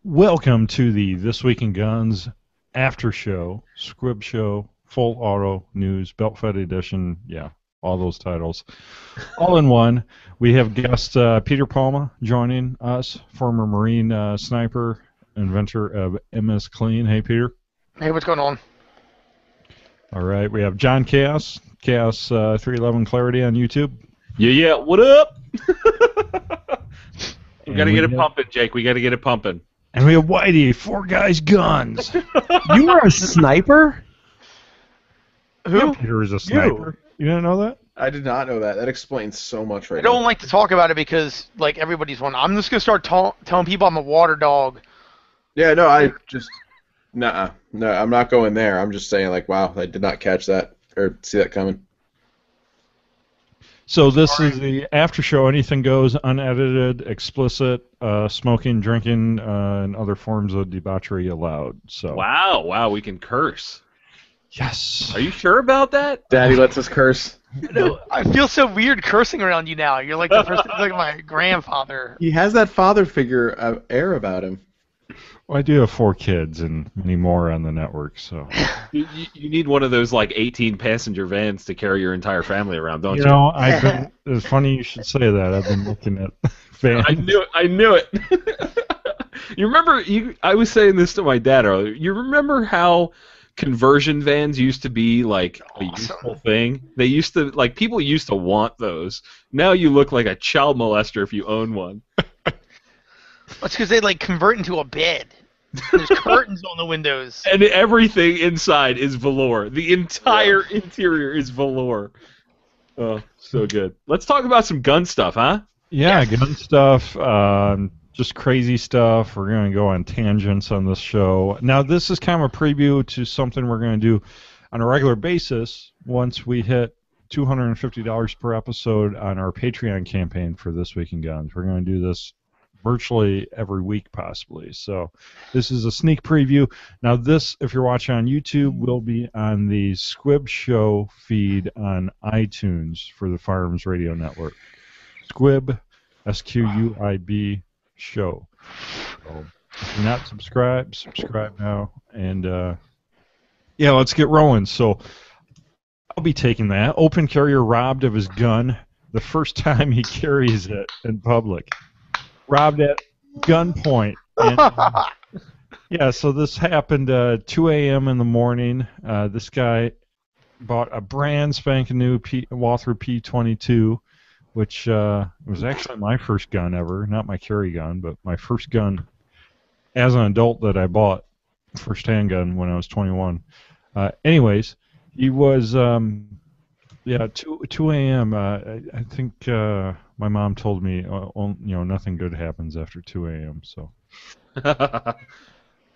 Welcome to the This Week in Guns after show, Squib Show, Full Auto News, Belt Fed Edition. Yeah, all those titles. All in one. We have guest Peter Palma joining us, former Marine sniper, inventor of MS Clean. Hey, Peter. Hey, what's going on? All right. We have John Chaos 311 Clarity on YouTube. Yeah, what up? We And gotta get it have- pumping, Jake. We gotta get it pumping. And we have Whitey, Four Guys Guns. You are a sniper? Who? Peter is a sniper. You didn't know that? I did not know that. That explains so much right I don't now. like to talk about it because, like, everybody's one. I'm just gonna start telling people I'm a water dog. Yeah, no, I just... Nuh-uh. No, I'm not going there. I'm just saying, like, wow, I did not catch that or see that coming. So this is the after show. Anything goes, unedited, explicit, smoking, drinking, and other forms of debauchery allowed. So Wow, we can curse. yes. Are you sure about that? Daddy lets us curse. No, I feel so weird cursing around you now. You're like the first, like my grandfather. He has that father figure air about him. Well, I do have 4 kids and many more on the network. So You need one of those like 18-passenger vans to carry your entire family around, don't you? you know, I've been. It's funny you should say that. I've been looking at fans. I knew it. You remember? I was saying this to my dad earlier. You remember how conversion vans used to be like a useful thing? They used to people used to want those. Now you look like a child molester if you own one. That's because they like convert into a bed. There's curtains on the windows. And everything inside is velour. The entire interior is velour. Oh, so good. Let's talk about some gun stuff, huh? Yeah, gun stuff, just crazy stuff. We're going to go on tangents on this show. Now, this is kind of a preview to something we're going to do on a regular basis once we hit $250 per episode on our Patreon campaign for This Week in Guns. We're going to do this virtually every week, possibly. So this is a sneak preview. Now, this, if you're watching on YouTube, will be on the Squib Show feed on iTunes for the Firearms Radio Network. Squib, SQUIB show. So if you're not subscribed, subscribe now. And yeah, let's get rolling. So I'll be taking that. Open carrier robbed of his gun the first time he carries it in public. Robbed at gunpoint. And, yeah, so this happened 2 a.m. in the morning. This guy bought a brand spanking new Walther P22. Which was actually my first gun ever, not my carry gun, but my first gun as an adult that I bought, first handgun when I was 21. Anyways, he was, 2 a.m. I think my mom told me, nothing good happens after 2 a.m. So.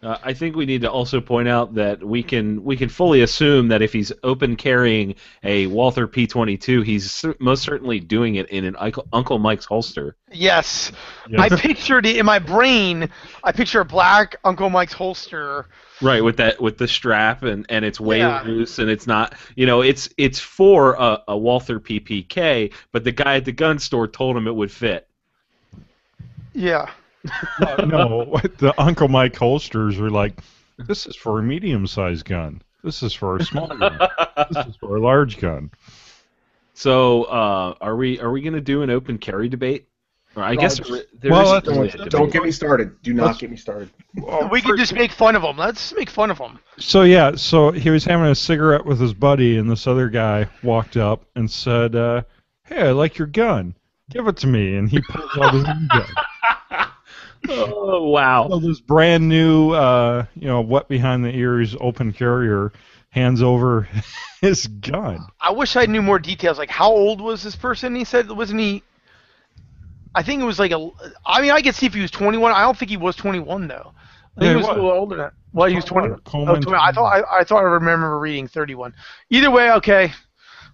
I think we need to also point out that we can fully assume that if he's open carrying a Walther P22, he's most certainly doing it in an Uncle Mike's holster. Yes. Yes. I pictured it in my brain. I picture a black Uncle Mike's holster. Right, with the strap and it's way Yeah. loose and it's not, it's for a Walther PPK, but the guy at the gun store told him it would fit. Yeah. No, the Uncle Mike holsters are like, this is for a medium-sized gun. This is for a small gun. This is for a large gun. So, are we going to do an open carry debate? Or I guess there well, is really a Don't debate. get me started. Do not Let's- get me started. We can just make fun of him. Let's make fun of him. So yeah, so he was having a cigarette with his buddy, and this other guy walked up and said, "Hey, I like your gun. Give it to me." And he pulls out his own gun. Oh, wow. So this brand new, wet behind the ears, open carrier, hands over his gun. I wish I knew more details. Like, how old was this person? He said, wasn't he? I think it was like I could see if he was 21. I don't think he was 21 though. I think Yeah, he he was a was. little older than that. Well, he was 20. Coleman, 20. I thought I remember reading 31. Either way, okay.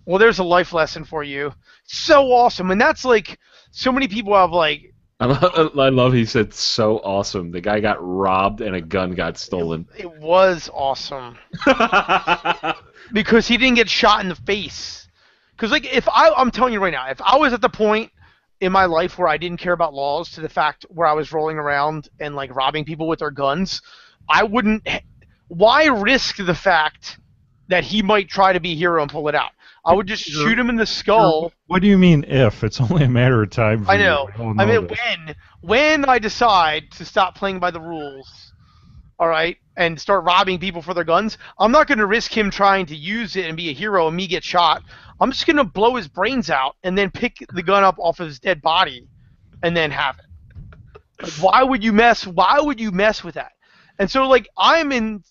Well, there's a life lesson for you. So awesome, and that's like so many people have like. I love he said so awesome. The guy got robbed and a gun got stolen. It was awesome because he didn't get shot in the face. Because like I'm telling you right now, if I was at the point in my life where I didn't care about laws to the fact where I was rolling around and like robbing people with their guns, I wouldn't. Why risk the fact that he might try to be a hero and pull it out? I would just shoot him in the skull. What do you mean if? It's only a matter of time for I know. you. We all I mean, this. when I decide to stop playing by the rules, all right, and start robbing people for their guns, I'm not going to risk him trying to use it and be a hero and me get shot. I'm just going to blow his brains out and then pick the gun up off of his dead body and then have it. Like, why would you mess with that? And so, like, I'm in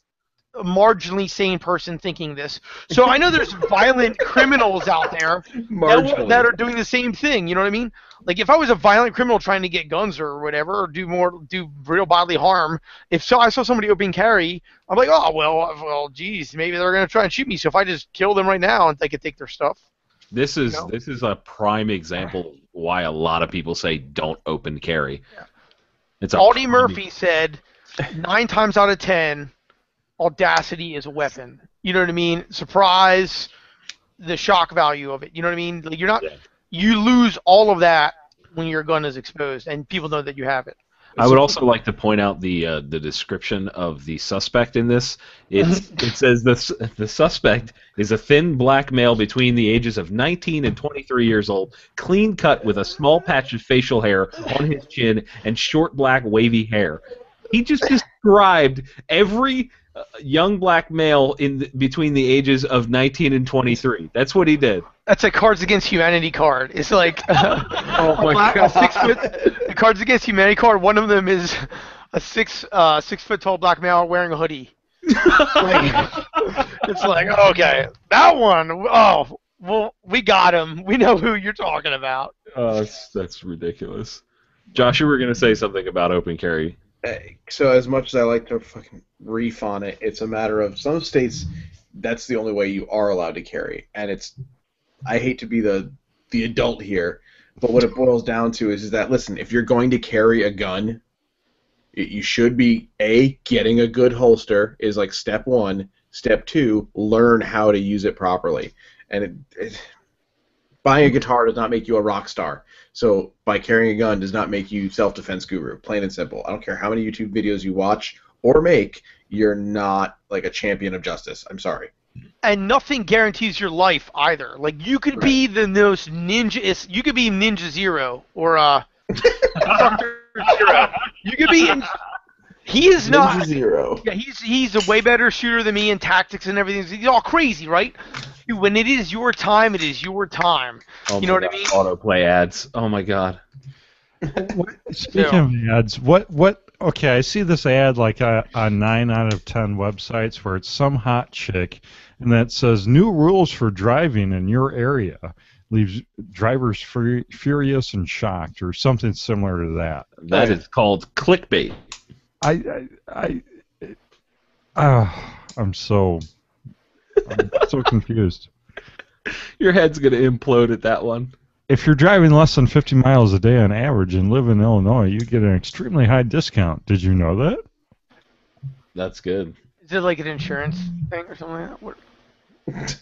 a marginally sane person thinking this. So I know there's violent criminals out there that are doing the same thing. You know what I mean? Like, if I was a violent criminal trying to get guns or whatever, or do real bodily harm, I saw somebody open carry, I'm like, oh, well, geez, maybe they're going to try and shoot me. So if I just kill them right now and they could take their stuff. This is a prime example of why a lot of people say don't open carry. Yeah. It's Aldi Murphy said 9 times out of 10, audacity is a weapon. You know what I mean? Surprise, the shock value of it. You know what I mean? Like, you lose all of that when your gun is exposed and people know that you have it. I would also like to point out the description of the suspect in this. It says the suspect is a thin black male between the ages of 19 and 23 years old, clean cut with a small patch of facial hair on his chin and short black wavy hair. He just described every young black male between the ages of 19 and 23. That's what he did. That's a Cards Against Humanity card. It's like Oh my God. the Cards Against Humanity card. One of them is a 6 foot tall black male wearing a hoodie. It's like, okay, that one. Oh, well, we got him. We know who you're talking about. That's ridiculous. Josh, you were going to say something about open carry. So as much as I like to fucking reef on it, it's a matter of some states that's the only way you are allowed to carry. And I hate to be the adult here, but what it boils down to is that, listen, if you're going to carry a gun, you should be, getting a good holster is like step 1. Step 2, learn how to use it properly. And buying a guitar does not make you a rock star. So by carrying a gun does not make you self-defense guru, plain and simple. I don't care how many YouTube videos you watch or make, you're not like a champion of justice. I'm sorry. And nothing guarantees your life either. Like, you could be the most ninja. You could be Ninja Zero or Dr. Zero. You could be. He is not. Ninja Zero. Yeah, he's a way better shooter than me in tactics and everything. He's all crazy, right? Dude, when it is your time, it is your time. Oh, you know what I mean? Autoplay ads. Oh my God. Speaking of ads, what? Okay, I see this ad like on 9 out of 10 websites where it's some hot chick, and that says new rules for driving in your area leaves drivers furious and shocked, or something similar to that. That is called clickbait. I'm so confused. Your head's gonna implode at that one. If you're driving less than 50 miles a day on average and live in Illinois, you get an extremely high discount. Did you know that? That's good. Is it like an insurance thing or something like that?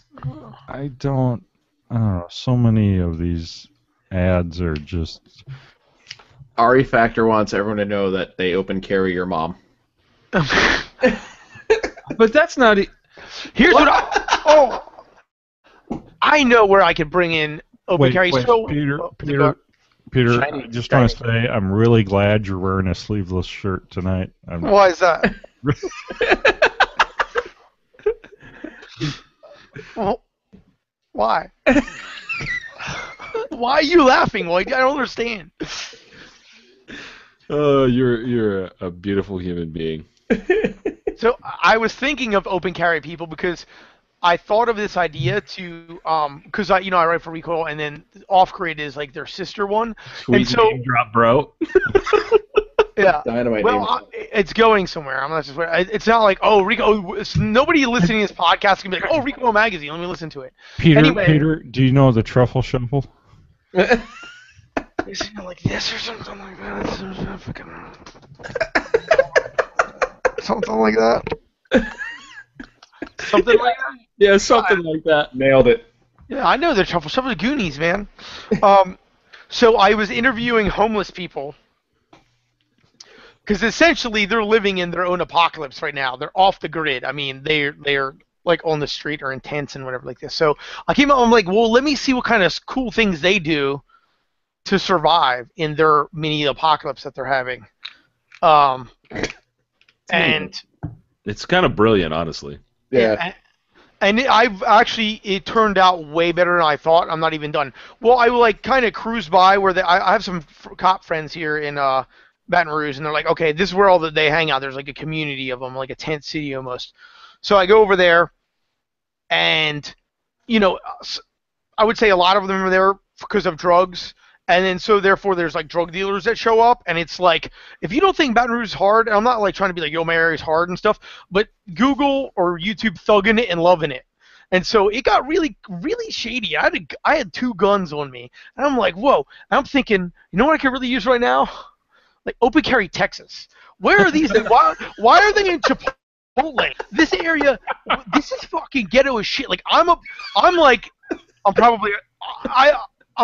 I don't know. So many of these ads are just... Ari Factor wants everyone to know that they open carry your mom. But that's not... Here's what I know where I could bring in open carry. So, Peter, Shiny, I just want to say I'm really glad you're wearing a sleeveless shirt tonight. Why is that? Well, why? Why are you laughing? Like, I don't understand. Oh, you're a beautiful human being. So I was thinking of open carry people because I thought of this idea to because I write for Recoil, and then Off Grid is like their sister one. Sweet and so, name drop, bro. Yeah. Dynamite Well, it's going somewhere. I'm not just. It's not like Rico. Nobody listening to this podcast can be like, Recoil Magazine. Let me listen to it. Peter, do you know the truffle shuffle? Is it like this or something like that? Something like that. Something like that. Yeah, something like that. Nailed it. Yeah, I know the truffle shuffle. The Goonies, man. So I was interviewing homeless people because essentially they're living in their own apocalypse right now. They're off the grid. I mean, they're like on the street or in tents and whatever like this. So I came out. I'm like, well, let me see what kind of cool things they do to survive in their mini apocalypse that they're having. And It's kind of brilliant, honestly. Yeah. And it turned out way better than I thought. I'm not even done. Well, I will like kind of cruise by where I have some cop friends here in Baton Rouge, and they're like, okay, this is where all they hang out. There's like a community of them, like a tent city almost. So I go over there, and I would say a lot of them are there because of drugs. And then so therefore there's like drug dealers that show up, and it's like, if you don't think Baton Rouge is hard, and I'm not like trying to be like, yo, my area's hard and stuff, but Google or YouTube thugging it and loving it. And so it got really, really shady. I had 2 guns on me, and I'm like, whoa. And I'm thinking, you know what I could really use right now? Like open carry Texas. Where are these? Why are they in Chipotle? This area, this is fucking ghetto as shit. Like I'm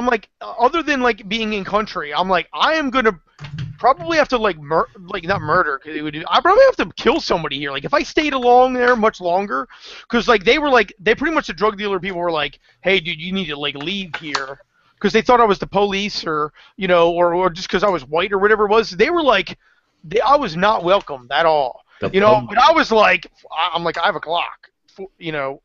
like, other than like being in country, I'm like, I am gonna probably have to like not murder, because I probably have to kill somebody here. Like if I stayed along there much longer, because like they pretty much, the drug dealer people were like, hey dude, you need to like leave here, because they thought I was the police, or or just because I was white or whatever it was. They were like, I was not welcomed at all. But I was like, I'm like, I have a Glock, The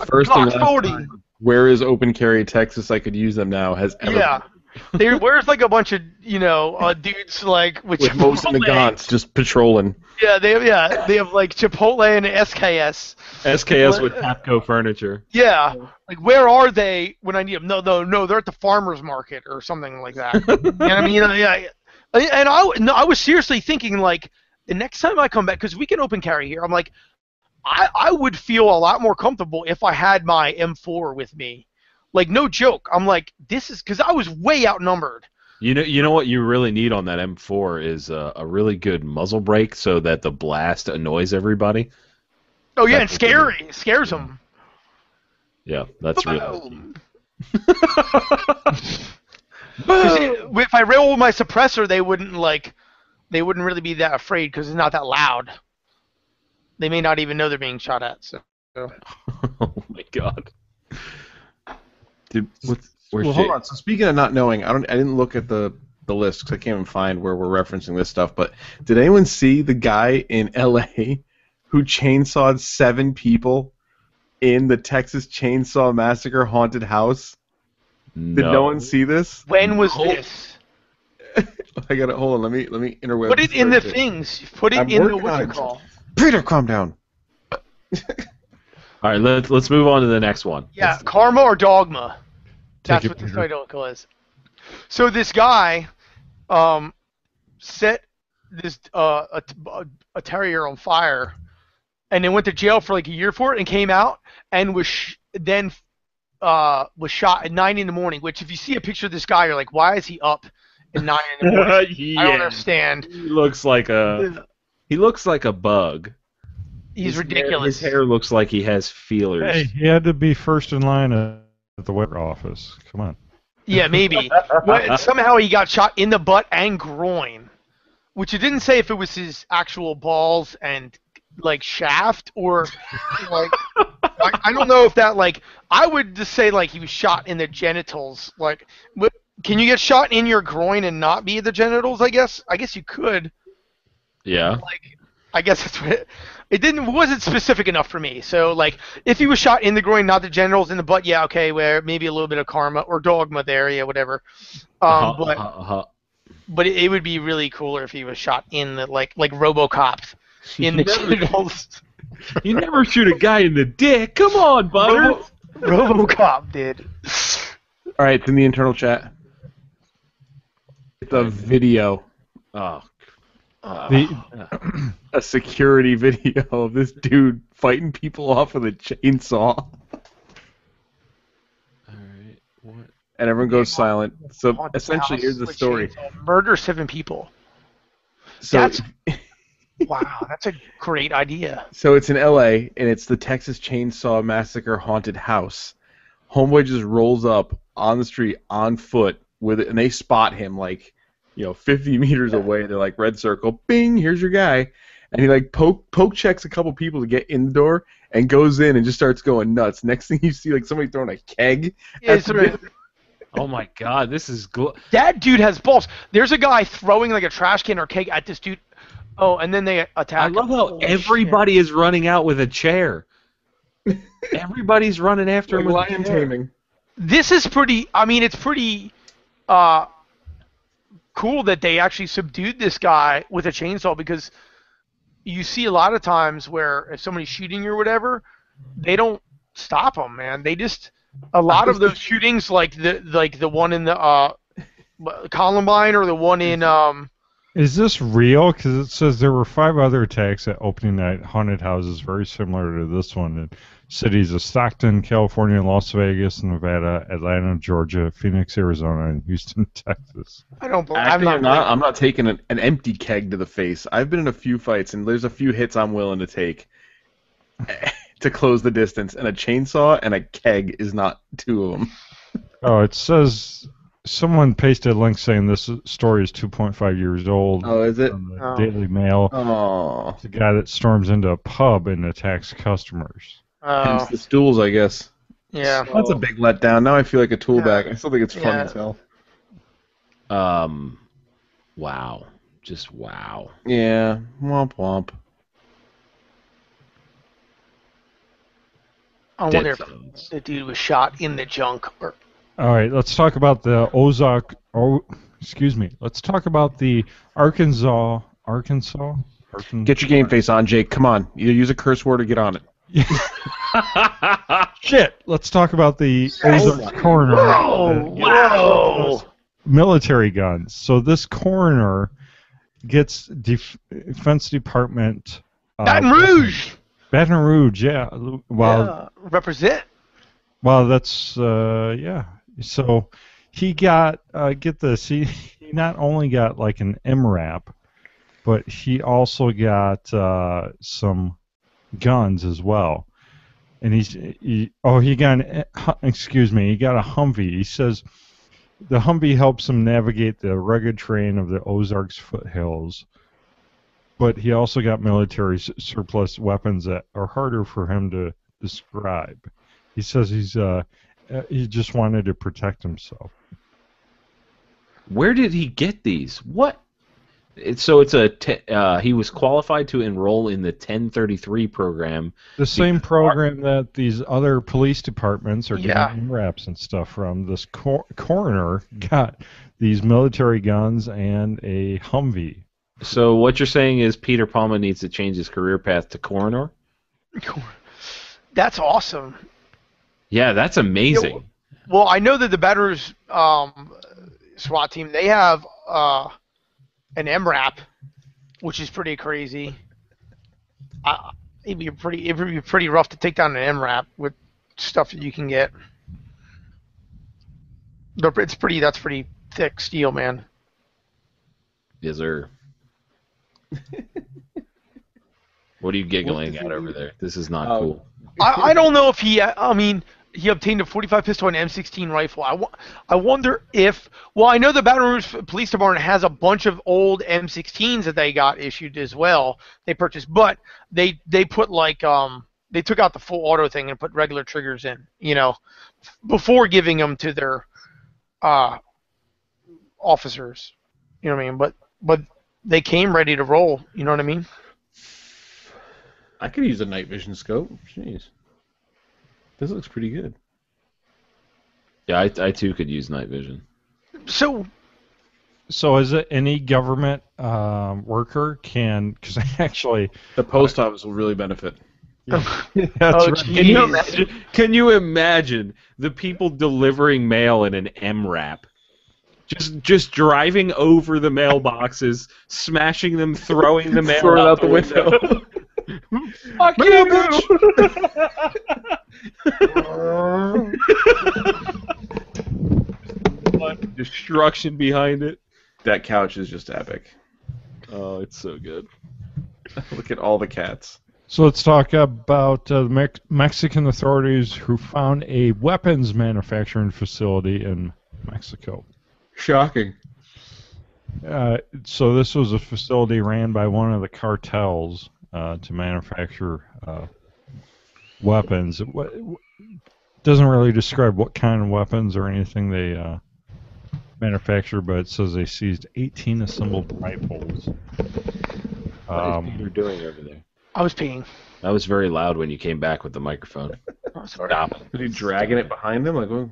first and last 40. time, where is open carry Texas? I could use them now. Has ever Yeah. Where's like a bunch of dudes like with most in the Gaunt's just patrolling. Yeah, they have like Chipotle and SKS. SKS with Tapco furniture. Yeah, like where are they when I need them? No, they're at the farmers market or something like that. You know what I mean? Yeah. And I was seriously thinking like, the next time I come back, because we can open carry here, I'm like, I would feel a lot more comfortable if I had my M4 with me. Like, no joke. I'm like, this is, because I was way outnumbered. You know what you really need on that M4 is a really good muzzle brake, so that the blast annoys everybody. Oh yeah, and scary. It scares them. Yeah, that's really. If I roll my suppressor, they wouldn't really be that afraid, because it's not that loud. They may not even know they're being shot at. So. Oh my god. Dude, hold on. So speaking of not knowing, I didn't look at the list because I can't even find where we're referencing this stuff. But did anyone see the guy in L.A. who chainsawed 7 people in the Texas Chainsaw Massacre haunted house? No. Did no one see this? When was this? I got it. Hold on. Let me interweb. Put it in the things. Put it in the what's it called? Peter, calm down. All right, let's move on to the next one. Yeah, Karma or Dogma. Take That's it, what this Peter. title is. So this guy set this a terrier on fire, and then went to jail for like a year for it, and came out and was shot at 9 in the morning. Which, if you see a picture of this guy, you're like, why is he up at 9 in the morning? Yeah. I don't understand. He looks like a bug. He's ridiculous. His hair looks like he has feelers. Hey, he had to be first in line at the weather office. Come on. Yeah, maybe. But somehow he got shot in the butt and groin, which it didn't say if it was his actual balls and like shaft, or like I don't know if that, like, I would just say like he was shot in the genitals. Like, can you get shot in your groin and not be the genitals? I guess you could. Yeah. Like, I guess that's what it wasn't specific enough for me. So like, if he was shot in the groin, not the genitals, in the butt, yeah, okay, where maybe a little bit of Karma or Dogma there, yeah, whatever. But it would be really cooler if he was shot in the like RoboCop in the genitals. You never shoot a guy in the dick. Come on, Butter. RoboCop did. All right, it's in the internal chat. It's a video. Oh. A security video of this dude fighting people off with a chainsaw. Alright, what? And everyone goes silent. So essentially, here's the story. Murder 7 people. So, Wow, that's a great idea. so it's in L.A., and it's the Texas Chainsaw Massacre haunted house. Homeboy just rolls up on the street on foot with it, and they spot him like, 50 meters away. They're like, red circle, bing, here's your guy. And he like poke checks a couple people to get in the door and goes in and just starts going nuts. Next thing you see, like somebody throwing a keg. Oh my God, this is that dude has balls. There's a guy throwing like a trash can or keg at this dude. Oh, and then they attack. I love how everybody is running out with a chair. Everybody's running after him with lion taming. This is pretty. I mean, it's pretty cool that they actually subdued this guy with a chainsaw, because you see a lot of times where if somebody's shooting you or whatever, they don't stop them, man. They just a lot of those shootings, like the one in the Columbine or the one in Is this real? Because it says there were 5 other attacks at opening night haunted houses very similar to this one in cities of Stockton, California, Las Vegas, Nevada, Atlanta, Georgia, Phoenix, Arizona, and Houston, Texas. I don't believe. I'm not taking an empty keg to the face. I've been in a few fights, and there's a few hits I'm willing to take to close the distance, and a chainsaw and a keg is not 2 of them. Oh, it says someone pasted a link saying this story is 2.5 years old. Oh, is it? On the Daily Mail. Oh. It's a guy that storms into a pub and attacks customers. Hence the stools, I guess. Yeah. That's a big letdown. Now I feel like a tool bag. I still think it's funny as hell. Wow. Just wow. Yeah. Womp womp. I wonder if the dude was shot in the junk. Or... All right, let's talk about the Ozark. Let's talk about the Arkansas. Get your game face on, Jake. Come on. Either use a curse word or get on it. Shit. Let's talk about the Ozark coroner. Whoa! Military guns. So this coroner gets Defense Department. Baton Rouge. Baton Rouge, yeah. Well, represent. Well, that's yeah. So he got get this. He not only got like an MRAP, but he also got some guns as well. And he got a Humvee. He says the Humvee helps him navigate the rugged terrain of the Ozarks foothills. But he also got military surplus weapons that are harder for him to describe. He says he just wanted to protect himself. Where did he get these? What? So it's he was qualified to enroll in the 1033 program. The same program that these other police departments are getting MRAPs and stuff from. This coroner got these military guns and a Humvee. So what you're saying is Peter Palma needs to change his career path to coroner? That's awesome. Yeah, that's amazing. Yeah, well, I know that the Baton Rouge SWAT team, they have an MRAP, which is pretty crazy. It'd be pretty rough to take down an MRAP with stuff that you can get. That's pretty thick steel, man. Yes, sir. What are you giggling at over there? This is not cool. I don't know if he obtained a .45 pistol and M16 rifle. I wonder if... Well, I know the Baton Rouge Police Department has a bunch of old M16s that they got issued as well. They purchased, but they put like they took out the full auto thing and put regular triggers in, before giving them to their officers. You know what I mean? But they came ready to roll. You know what I mean? I could use a night vision scope. Jeez. This looks pretty good. Yeah, I too could use night vision. So is it any government worker can? Because actually, the post office will really benefit. That's right. Can you imagine the people delivering mail in an MRAP? Just driving over the mailboxes, smashing them, throwing the mail out the window. Fuck you, bitch! Destruction behind it. That couch is just epic. Oh, it's so good. Look at all the cats. So let's talk about the Mexican authorities who found a weapons manufacturing facility in Mexico. Shocking. So this was a facility ran by one of the cartels to manufacture weapons. It doesn't really describe what kind of weapons or anything they manufacture, but it says they seized 18 assembled rifles. What is Peter doing over there? I was peeing. That was very loud when you came back with the microphone. Oh, sorry. Stop it. Was he dragging it behind him? Like, oh.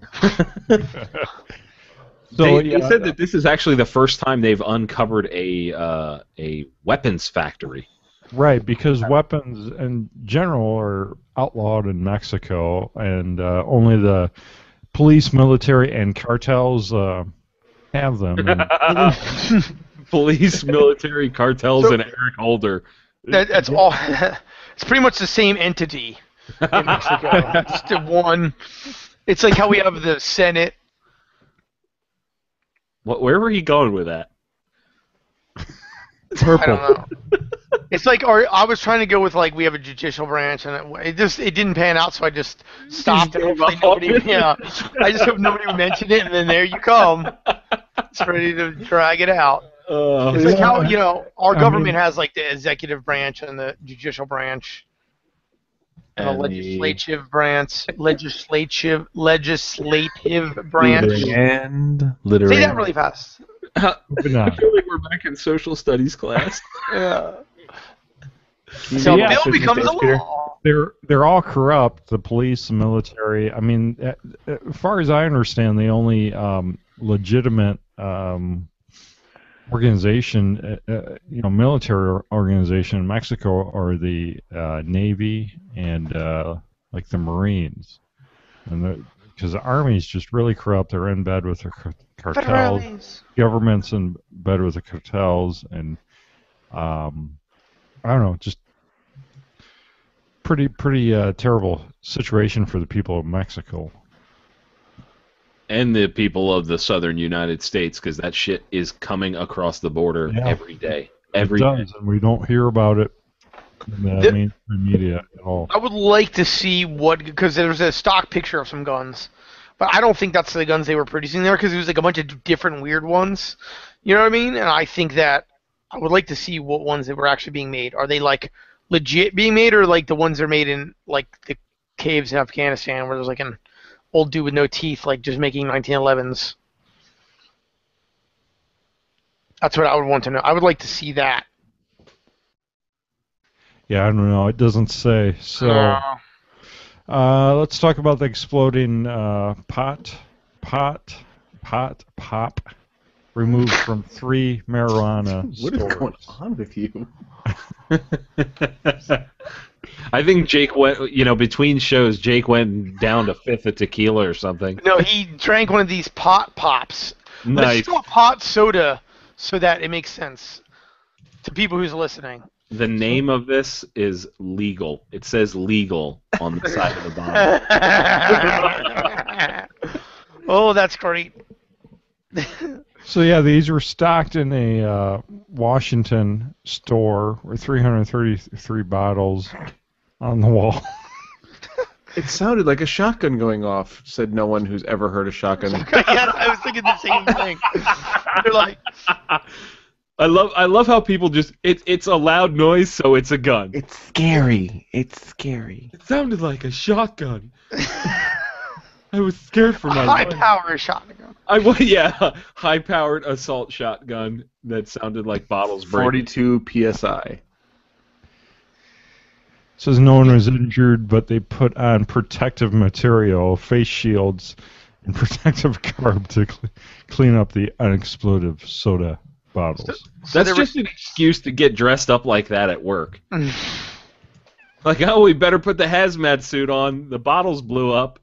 So They said that this is actually the first time they've uncovered a weapons factory. Right, because weapons in general are outlawed in Mexico, and only the police, military, and cartels have them. And Police, military, cartels, and Eric Holder. That's all. It's pretty much the same entity in Mexico. Just the one. It's like how we have the Senate. Where were you going with that? I don't know. It's like, I was trying to go with like we have a judicial branch, and it didn't pan out, so I just stopped. And hopefully I just hope nobody would mention it, and then there you come. It's ready to drag it out. It's like how our government has like the executive branch and the judicial branch, and the legislative branch, legislative branch. And literary. Say that really fast. I feel like we're back in social studies class. Yeah. So Yeah, bill becomes a law. they're all corrupt. The police, the military. I mean, as far as I understand, the only legitimate organization, military organization in Mexico are the Navy and like the Marines, and because the Army is just really corrupt. They're in bed with the cartels. Government's in bed with the cartels, and I don't know, just pretty terrible situation for the people of Mexico. And the people of the southern United States, because that shit is coming across the border every day. Every day. And we don't hear about it in the mainstream media at all. I would like to see because there's a stock picture of some guns, but I don't think that's the guns they were producing there, because it was like a bunch of different weird ones. You know what I mean? And I think that I would like to see what ones that were actually being made. Are they like legit being made, or like the ones that are made in like the caves in Afghanistan where there's like an old dude with no teeth like just making 1911s? That's what I would want to know. I would like to see that. Yeah, I don't know. It doesn't say. So let's talk about the exploding pop removed from 3 marijuana What is stores. going on with you? I think Jake went, between shows, Jake went down to 5th of tequila or something. No, he drank one of these pot pops. Nice. Let's do a pot soda so that it makes sense to people who's listening. The name of this is legal. It says legal on the side of the bottle. Oh, that's great. So yeah, these were stocked in a Washington store with 333 bottles on the wall. It sounded like a shotgun going off, said no one who's ever heard a shotgun. Yeah, I was thinking the same thing. They're like, I love how people just it's a loud noise, so it's a gun. It's scary. It's scary. It sounded like a shotgun. I was scared for my high life. power shotgun. High-powered assault shotgun that sounded like bottles breaking. 42 psi. Says no one was injured, but they put on protective material, face shields, and protective garb to clean up the unexploded soda bottles. That's just an excuse to get dressed up like that at work. Like, we better put the hazmat suit on. The bottles blew up.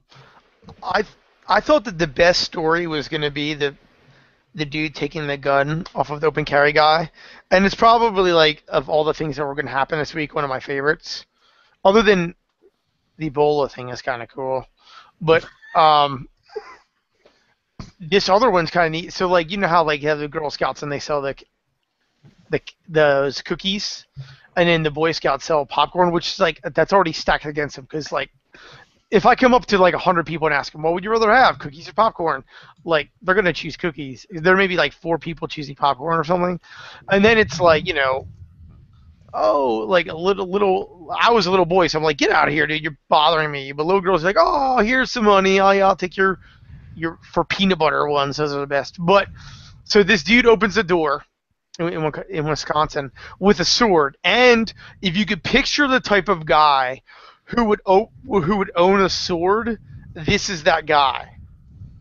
I thought that the best story was going to be the dude taking the gun off of the open carry guy, and it's probably like of all the things that were going to happen this week, one of my favorites. Other than the Ebola thing is kind of cool, but this other one's kind of neat. So like how like you have the Girl Scouts and they sell those cookies, and then the Boy Scouts sell popcorn, which is like that's already stacked against them because like if I come up to like 100 people and ask them, what would you rather have, cookies or popcorn? Like, they're gonna choose cookies. There may be like 4 people choosing popcorn or something, and then it's like, oh, like a little. I was a little boy, so I'm like, get out of here, dude. You're bothering me. But little girls are like, oh, here's some money. I'll take your for peanut butter ones. Those are the best. But so this dude opens the door in Wisconsin with a sword, and if you could picture the type of guy who would own a sword, this is that guy.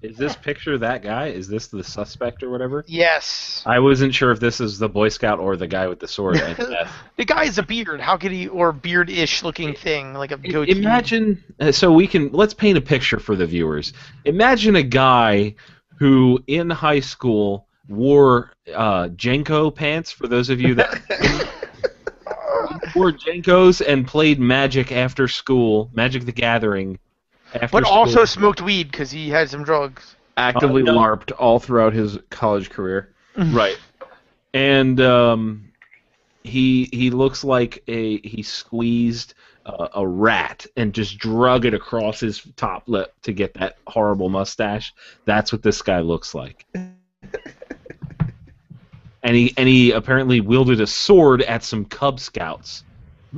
Is this picture that guy? Is this the suspect or whatever? Yes. I wasn't sure if this is the Boy Scout or the guy with the sword. The guy has a beard. How could he, or beard-ish looking thing, like a goatee? Imagine, let's paint a picture for the viewers. Imagine a guy who in high school wore Jenko pants, for those of you that wore Jenkos and played Magic after school, Magic the Gathering. But also smoked weed because he had some drugs. Actively LARPed all throughout his college career. Right. And he looks like he squeezed a rat and just drug it across his top lip to get that horrible mustache. That's what this guy looks like. And he apparently wielded a sword at some Cub Scouts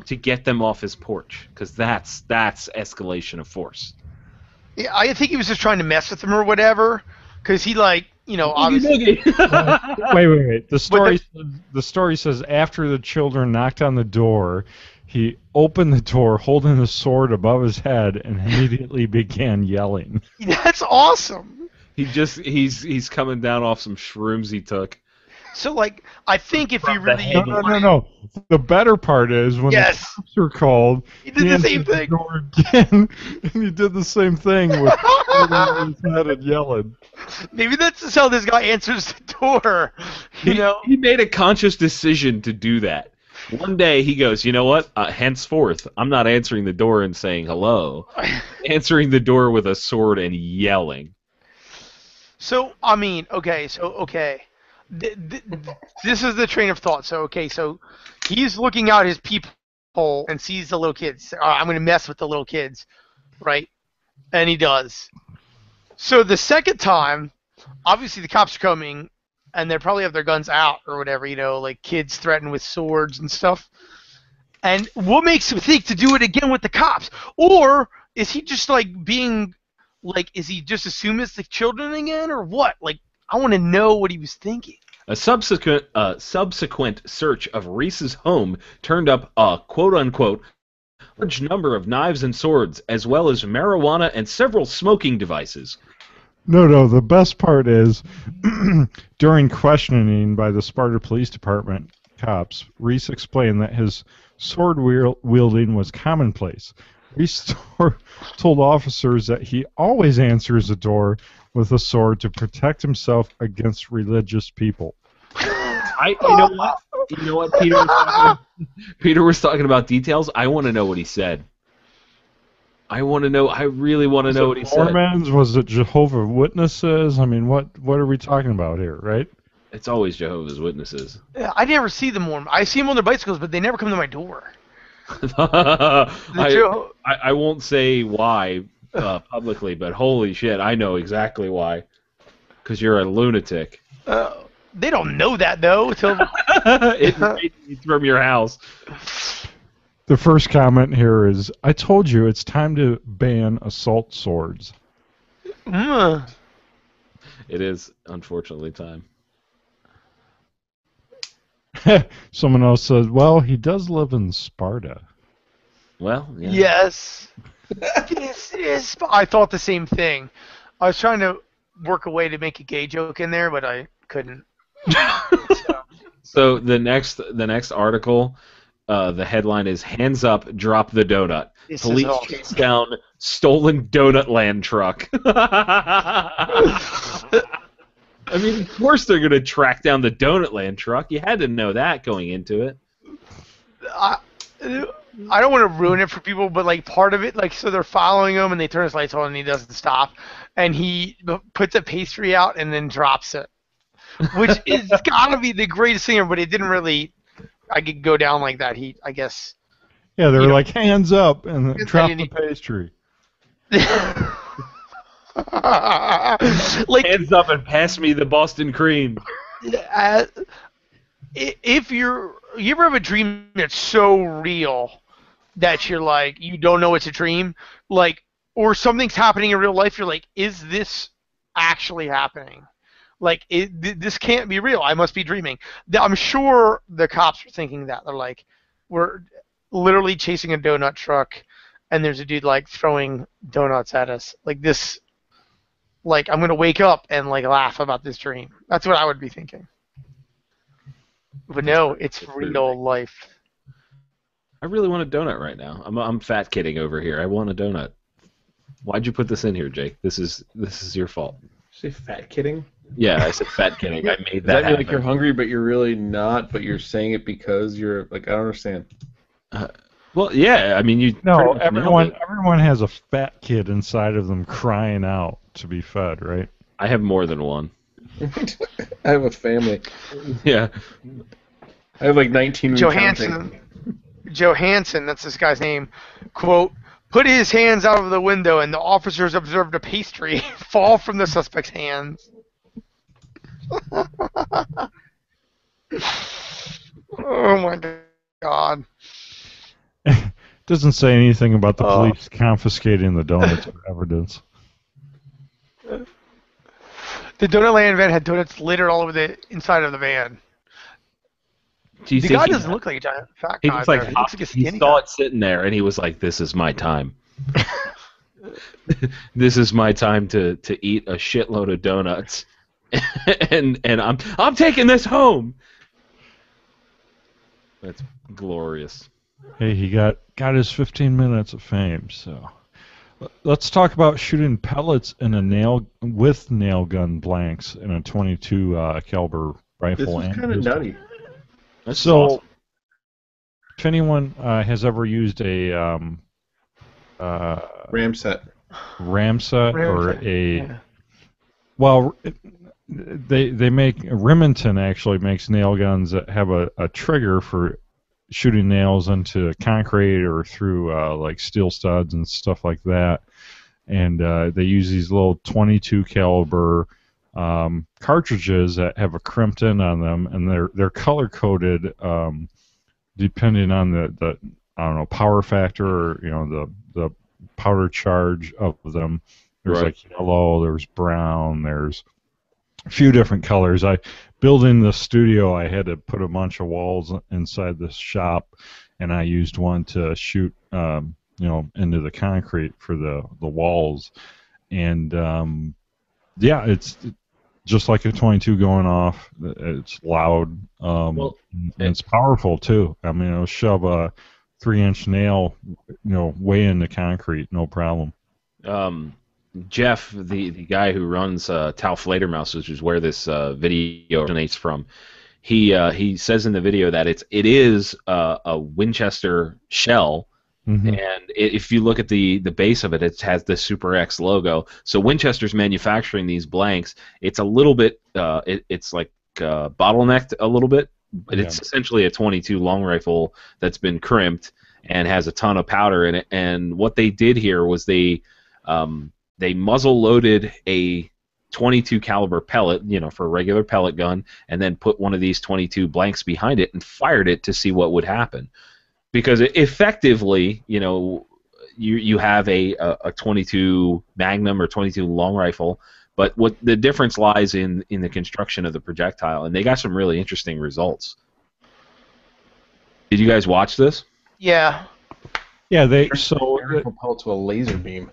to get them off his porch, because that's escalation of force. Yeah, I think he was just trying to mess with them or whatever, because he obviously. Wait. The story says after the children knocked on the door, he opened the door holding the sword above his head and immediately began yelling. That's awesome. He's coming down off some shrooms he took. So, like, I think if you really... No. The better part is when the cops are called, he did the same thing. The door again, and he did the same thing with his head and yelling. Maybe that's how this guy answers the door. He made a conscious decision to do that. One day he goes, you know what? Henceforth, I'm not answering the door and saying hello. Answering the door with a sword and yelling. So, I mean, okay. This is the train of thought. So he's looking out his peephole and sees the little kids. I'm going to mess with the little kids, right? And he does. So the second time, obviously the cops are coming, and they probably have their guns out or whatever, like kids threatened with swords and stuff. And what makes him think to do it again with the cops? Or is he just is he just assuming it's the children again, or what? Like, I want to know what he was thinking. A subsequent search of Reese's home turned up a quote-unquote large number of knives and swords, as well as marijuana and several smoking devices. No, the best part is, during questioning by the Sparta Police Department cops, Reese explained that his sword wielding was commonplace. Reese told officers that he always answers the door with a sword to protect himself against religious people. You know what? Peter was talking about details. I want to know what he said. I really want to know what he said. Mormons? Was it Jehovah's Witnesses? I mean, what are we talking about here, right? It's always Jehovah's Witnesses. Yeah, I never see them Mormon. I see them on their bicycles, but they never come to my door. I won't say why publicly, but holy shit, I know exactly why. Because you're a lunatic. They don't know that, though. It's from your house. The first comment here is, I told you it's time to ban assault swords. Mm. It is, unfortunately, time. Someone else says, well, he does live in Sparta. Well, yeah. Yes. I thought the same thing. I was trying to work a way to make a gay joke in there, but I couldn't. So the next article, the headline is "Hands Up, Drop the Donut." Police chase down stolen donut land truck. I mean, of course they're going to track down the donut land truck. You had to know that going into it. I don't want to ruin it for people, but like part of it, like, so they're following him and they turn his lights on and he doesn't stop, and he puts a pastry out and then drops it, which is gotta be the greatest thing ever. But it didn't really, I could go down like that. I guess. Yeah, they were like hands up and then drop the pastry. Like, Hands up and pass me the Boston cream. uh, if you ever have a dream that's so real that you're like, you don't know it's a dream, like, or something's happening in real life, you're like, is this actually happening? Like, this can't be real. I must be dreaming. I'm sure the cops are thinking that. They're like, we're literally chasing a donut truck, and there's a dude like throwing donuts at us. Like this, like I'm gonna wake up and like laugh about this dream. That's what I would be thinking. But no, it's real life. I really want a donut right now. I'm fat kidding over here. I want a donut. Why'd you put this in here, Jake? This is your fault. Say fat kidding? Yeah, I said fat kidding. I made Does that mean happen. like you're hungry, but you're really not, but you're saying it because you're like, I don't understand. Well, yeah. I mean, you. No, pretty much nailed it. everyone has a fat kid inside of them crying out to be fed, right? I have more than one. I have a family. Yeah. I have like 19 Johansson, that's this guy's name, quote, put his hands out of the window and the officers observed a pastry fall from the suspect's hands. Oh my God. Doesn't say anything about the police confiscating the donuts for evidence. The Donut Land van had donuts littered all over the inside of the van. Do you The think guy he- doesn't look like a giant fat He guy. looks like there. He looks like a he skinny saw guy. it sitting there, and he was like, "This is my time. This is my time to eat a shitload of donuts, and I'm taking this home." That's glorious. Hey, he got his 15 minutes of fame. So, let's talk about shooting pellets in a nail gun blanks in a 22 caliber rifle. This was and kind of pistol. nutty. That's So, awesome. if anyone has ever used a Ramset. Ramset or a Yeah. well, they make Remington actually makes nail guns that have a trigger for shooting nails into concrete or through like steel studs and stuff like that, and they use these little 22 caliber cartridges that have a crimped end on them, and they're color coded depending on the I don't know, power factor or the powder charge of them. There's Right. like yellow, there's brown, there's a few different colors. Building the studio, I had to put a bunch of walls inside this shop, and I used one to shoot into the concrete for the walls, and yeah, it's just like a 22 going off. It's loud, Well, and it's powerful too. I mean, it'll shove a 3-inch nail, way into concrete, no problem. Jeff, the guy who runs Tau Fledermaus, which is where this video originates from, he says in the video that it is a Winchester shell, Mhm. and if you look at the base of it, it has the Super X logo. So Winchester's manufacturing these blanks. It's a little bit, it's like bottlenecked a little bit, but it's essentially a 22 long rifle that's been crimped and has a ton of powder in it. And what they did here was they muzzle loaded a 22 caliber pellet, for a regular pellet gun, and then put one of these 22 blanks behind it and fired it to see what would happen. Because effectively, you have a 22 Magnum or 22 long rifle, but what the difference lies in the construction of the projectile, and they got some really interesting results. Did you guys watch this? Yeah. Yeah, Propelled to a laser beam.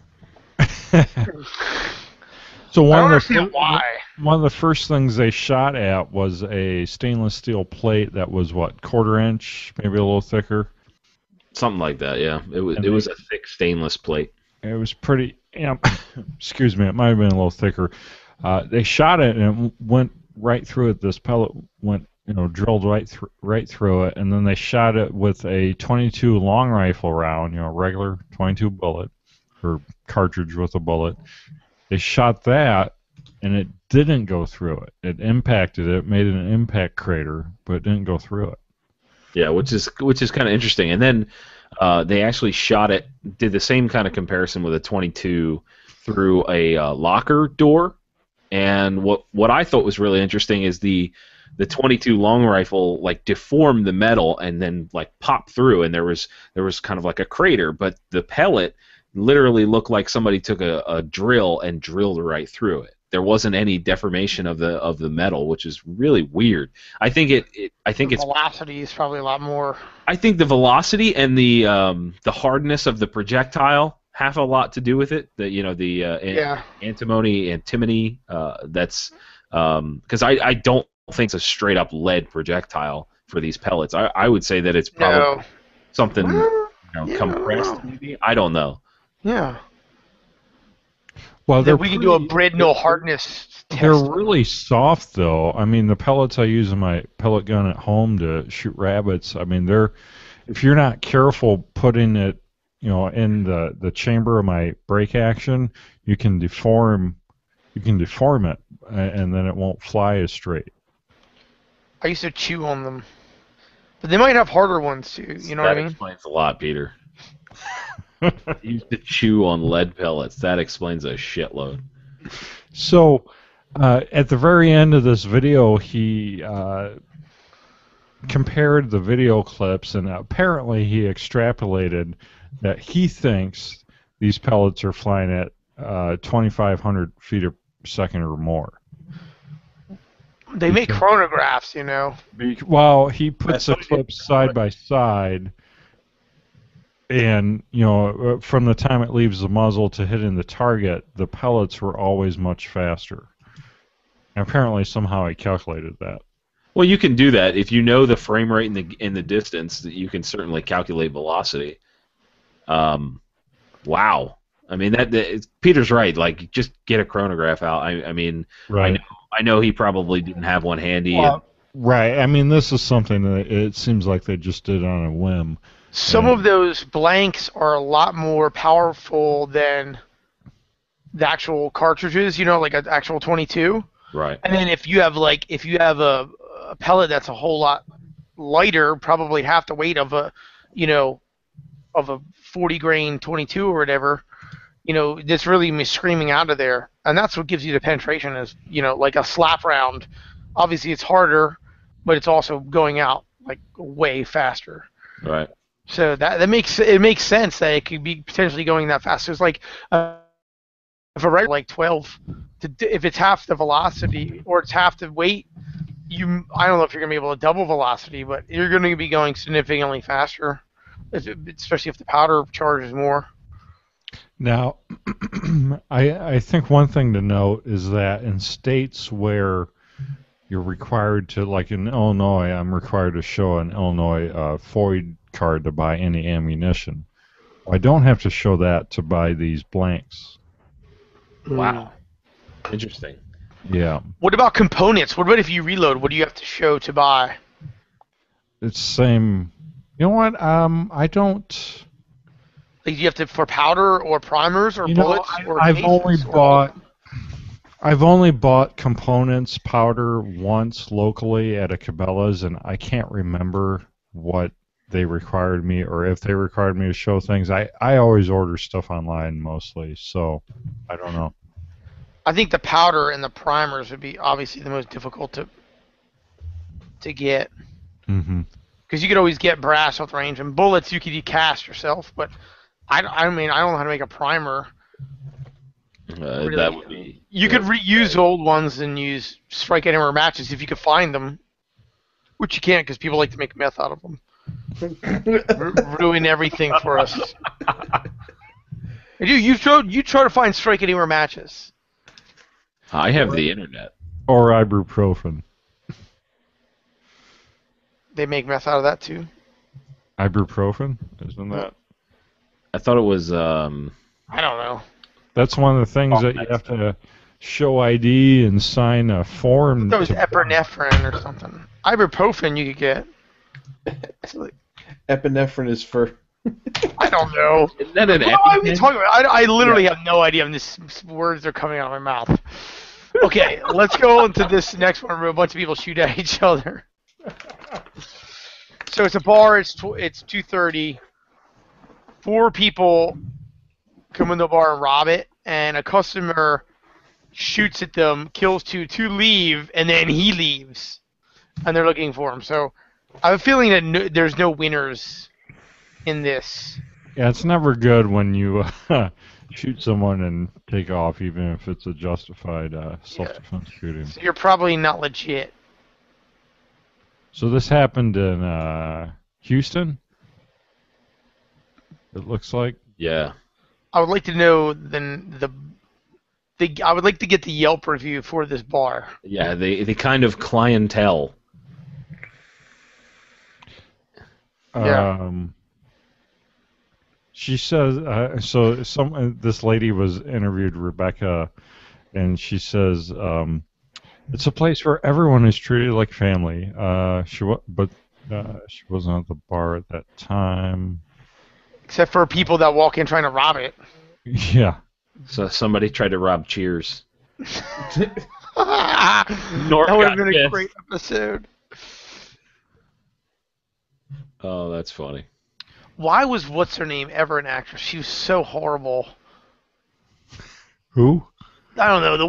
So I one don't of understand why. one of the first things they shot at was a stainless steel plate that was what, 1/4 inch, maybe a little thicker. Something like that, yeah. It was a thick stainless plate. It was pretty. Excuse me, it might have been a little thicker. They shot it and it went right through it. This pellet went, drilled right through it, and then they shot it with a 22 long rifle round, regular 22 bullet or cartridge with a bullet. They shot that, and it didn't go through it. It impacted it, made an impact crater, but it didn't go through it. Yeah, which is kind of interesting. And then they actually did the same kind of comparison with a 22 through a locker door. And what I thought was really interesting is the 22 long rifle like deformed the metal and then like popped through, and there was kind of like a crater, but the pellet literally looked like somebody took a drill and drilled right through it. There wasn't any deformation of the metal, which is really weird. I think the velocity is probably a lot more. I think the velocity and the hardness of the projectile have a lot to do with it. Antimony. That's because I don't think it's a straight up lead projectile for these pellets. I would say that it's probably something compressed. Maybe I don't know. Yeah. Well, we can do a Bridnell hardness test. They're really soft, though. I mean, the pellets I use in my pellet gun at home to shoot rabbits. I mean, if you're not careful putting it, in the chamber of my break action, you can deform it, and then it won't fly as straight. I used to chew on them, but they might have harder ones too. You know what I mean? That explains a lot, Peter. You used to chew on lead pellets. That explains a shitload. So, at the very end of this video, he compared the video clips, and apparently he extrapolated that he thinks these pellets are flying at 2,500 feet a second or more. They make chronographs, Well, he puts the clips side by side, and from the time it leaves the muzzle to hitting the target, the pellets were always much faster. And apparently, somehow he calculated that. Well, you can do that if you know the frame rate in the distance. You can certainly calculate velocity. Wow. I mean, Peter's right. Like, just get a chronograph out. I mean, right. I know he probably didn't have one handy. Well, right. I mean, this is something that it seems like they just did on a whim. Some of those blanks are a lot more powerful than the actual cartridges, like an actual 22. Right. And then if you have a pellet that's a whole lot lighter, probably half the weight of a 40 grain 22 or whatever, that's really screaming out of there. And that's what gives you the penetration is, like a slap round. Obviously it's harder, but it's also going out like way faster. Right. So that makes sense that it could be potentially going that fast. So it's like if a regular like 12, if it's half the velocity or it's half the weight, I don't know if you're gonna be able to double velocity, but you're gonna be going significantly faster, especially if the powder charges more. Now, I think one thing to note is that in states where you're required to, like in Illinois, I'm required to show an Illinois FOID card to buy any ammunition. I don't have to show that to buy these blanks. Wow. Interesting. Yeah. What about components? What about if you reload? What do you have to show to buy? It's the same. You know what? I don't. Like, do you have to for powder or primers or bullets? I've only bought components powder once locally at a Cabela's, and I can't remember what they required me or if they required me to show things. I always order stuff online mostly, so I don't know. I think the powder and the primers would be obviously the most difficult to get. Mm-hmm. Because you could always get brass with range, and bullets you could cast yourself, but I don't know how to make a primer. Really. That would be. You could reuse old ones and use strike anywhere matches if you could find them, which you can't because people like to make meth out of them. Ruin everything for us. You try to find strike anywhere matches. I have the internet. Or ibuprofen. They make meth out of that too. Ibuprofen? Isn't that? I thought it was. I don't know. That's one of the things that you have to show ID and sign a form. That was epinephrine or something. Ibuprofen you could get. Epinephrine is for. I don't know. Isn't that an what are we talking about? I literally have no idea. These words are coming out of my mouth. Okay, let's go on to this next one where a bunch of people shoot at each other. So it's a bar. It's 2:30. 4 people come into the bar and rob it, and a customer shoots at them, kills 2, 2 leave, and then he leaves, and they're looking for him. So I have a feeling that there's no winners in this. Yeah, it's never good when you shoot someone and take off, even if it's a justified self-defense shooting. So you're probably not legit. So this happened in Houston, it looks like. Yeah. I would like to know I would like to get the Yelp review for this bar. Yeah, the kind of clientele. Yeah. She says, this lady was interviewed, Rebecca, and she says, it's a place where everyone is treated like family. She wasn't at the bar at that time. Except for people that walk in trying to rob it. Yeah. So somebody tried to rob Cheers. That would have been a great episode. Oh, that's funny. Why was what's her name ever an actress? She was so horrible. Who? I don't know. The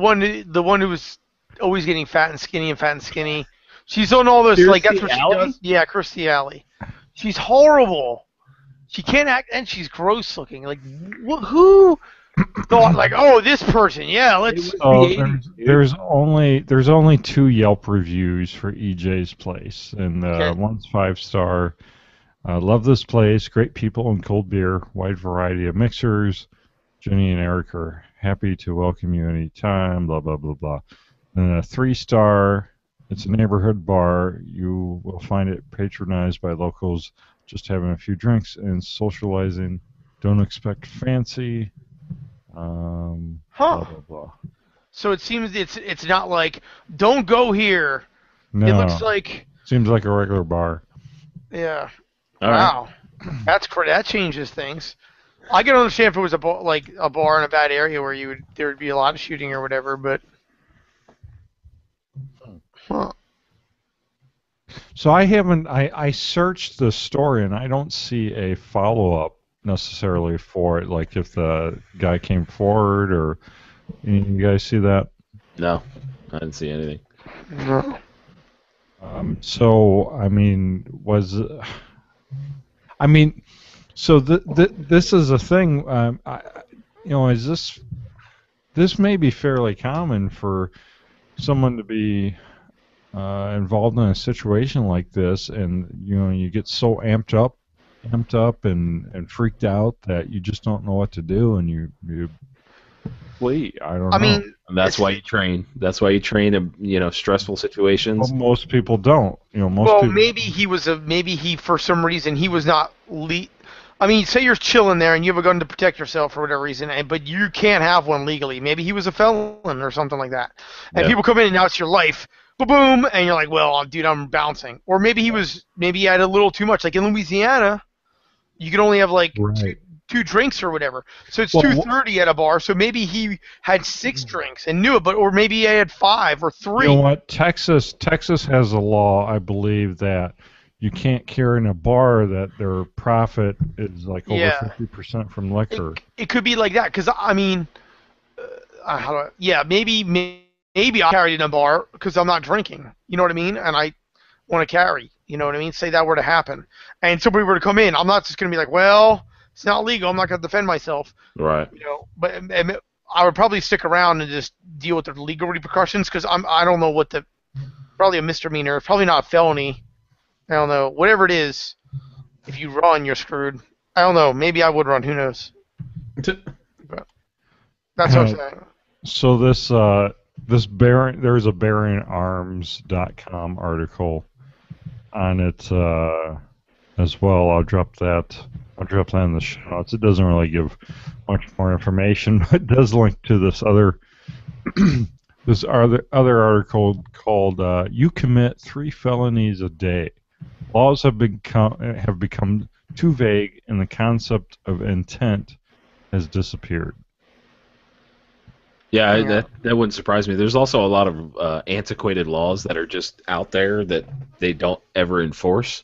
one who was always getting fat and skinny. She's on all those Kirstie that's what Alley? she does. Yeah, Kirstie Alley. She's horrible. She can't act, and she's gross looking. Like who thought like, oh, this person? Yeah, let's. There's only 2 Yelp reviews for EJ's place, and one's 5-star. Love this place, great people and cold beer, wide variety of mixers. Jenny and Eric are happy to welcome you anytime. Blah blah blah blah. And a 3-star. It's a neighborhood bar. You will find it patronized by locals, just having a few drinks and socializing. Don't expect fancy. Blah blah blah. So it seems it's not like don't go here. No. It looks like seems like a regular bar. Yeah. All wow. Right. That changes things. I can understand if it was a bar in a bad area where there would be a lot of shooting or whatever, but. Huh. So I searched the story and I don't see a follow-up necessarily for it, like if the guy came forward or you guys see that? No, I didn't see anything. No. So I mean, so this is a thing. Is this may be fairly common for someone to be involved in a situation like this, and you get so amped up and freaked out that you just don't know what to do, and you flee. I don't know. Mean, and that's why you train. That's why you train in stressful situations. Well, most people don't. Maybe he for some reason he was not I mean, say you're chilling there and you have a gun to protect yourself for whatever reason, but you can't have one legally. Maybe he was a felon or something like that. And people come in and now it's your life. Boom, and you're like, well, dude, I'm bouncing. Or maybe he had a little too much. Like in Louisiana, you can only have like two drinks or whatever. So it's 2:30 at a bar. So maybe he had 6 drinks and knew it, or maybe he had 5 or 3. You know what? Texas has a law, I believe, that you can't carry in a bar that their profit is like over 50% from liquor. It could be like that, because I mean, maybe I carried in a bar because I'm not drinking. You know what I mean? And I want to carry. You know what I mean? Say that were to happen, and somebody were to come in, I'm not just going to be like, well, it's not legal. I'm not going to defend myself. Right. But I would probably stick around and just deal with the legal repercussions, because I don't know probably a misdemeanor, probably not a felony. I don't know. Whatever it is, if you run, you're screwed. I don't know. Maybe I would run. Who knows? But that's what I'm saying. So there's a BaronArms.com article on it as well. I'll drop that in the show notes. It doesn't really give much more information, but it does link to this other article called "You Commit 3 Felonies a Day. Laws have become too vague, and the concept of intent has disappeared." Yeah, that wouldn't surprise me. There's also a lot of antiquated laws that are just out there that they don't ever enforce.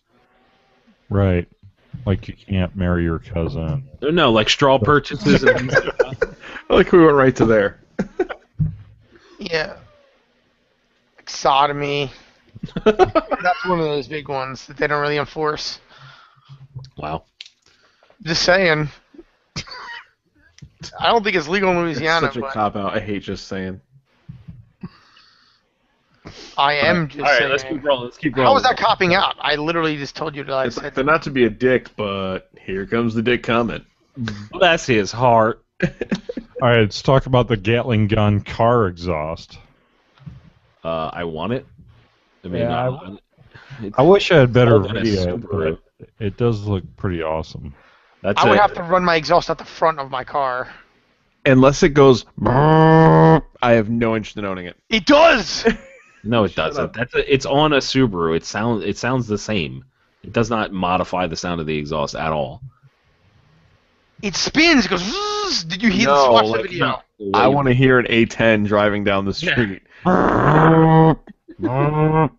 Right. Like you can't marry your cousin. No, like straw purchases. And I like we went right to there. Yeah. Like sodomy. That's one of those big ones that they don't really enforce. wow. Just saying. I don't think it's legal in It's Louisiana, such a but cop out. I hate just saying. I am just All right, saying. let's keep rolling. Let's keep rolling. How was that copping out? I literally just told you that I It's said like, they're not to be a dick, but here comes the dick coming. Bless his heart. All right, let's talk about the Gatling gun car exhaust. I want it. I mean, Yeah, I wish I had better older than a video, Subaru. but it does look pretty awesome. that's I would it. have to run my exhaust out the front of my car. Unless it goes, I have no interest in owning it. It does! No, it Shut doesn't. up. It's on a Subaru. It sounds the same. It does not modify the sound of the exhaust at all. It spins. It goes. Zzz. Did you hear No, watch like, the video? I want to hear an A10 driving down the street. Hold on.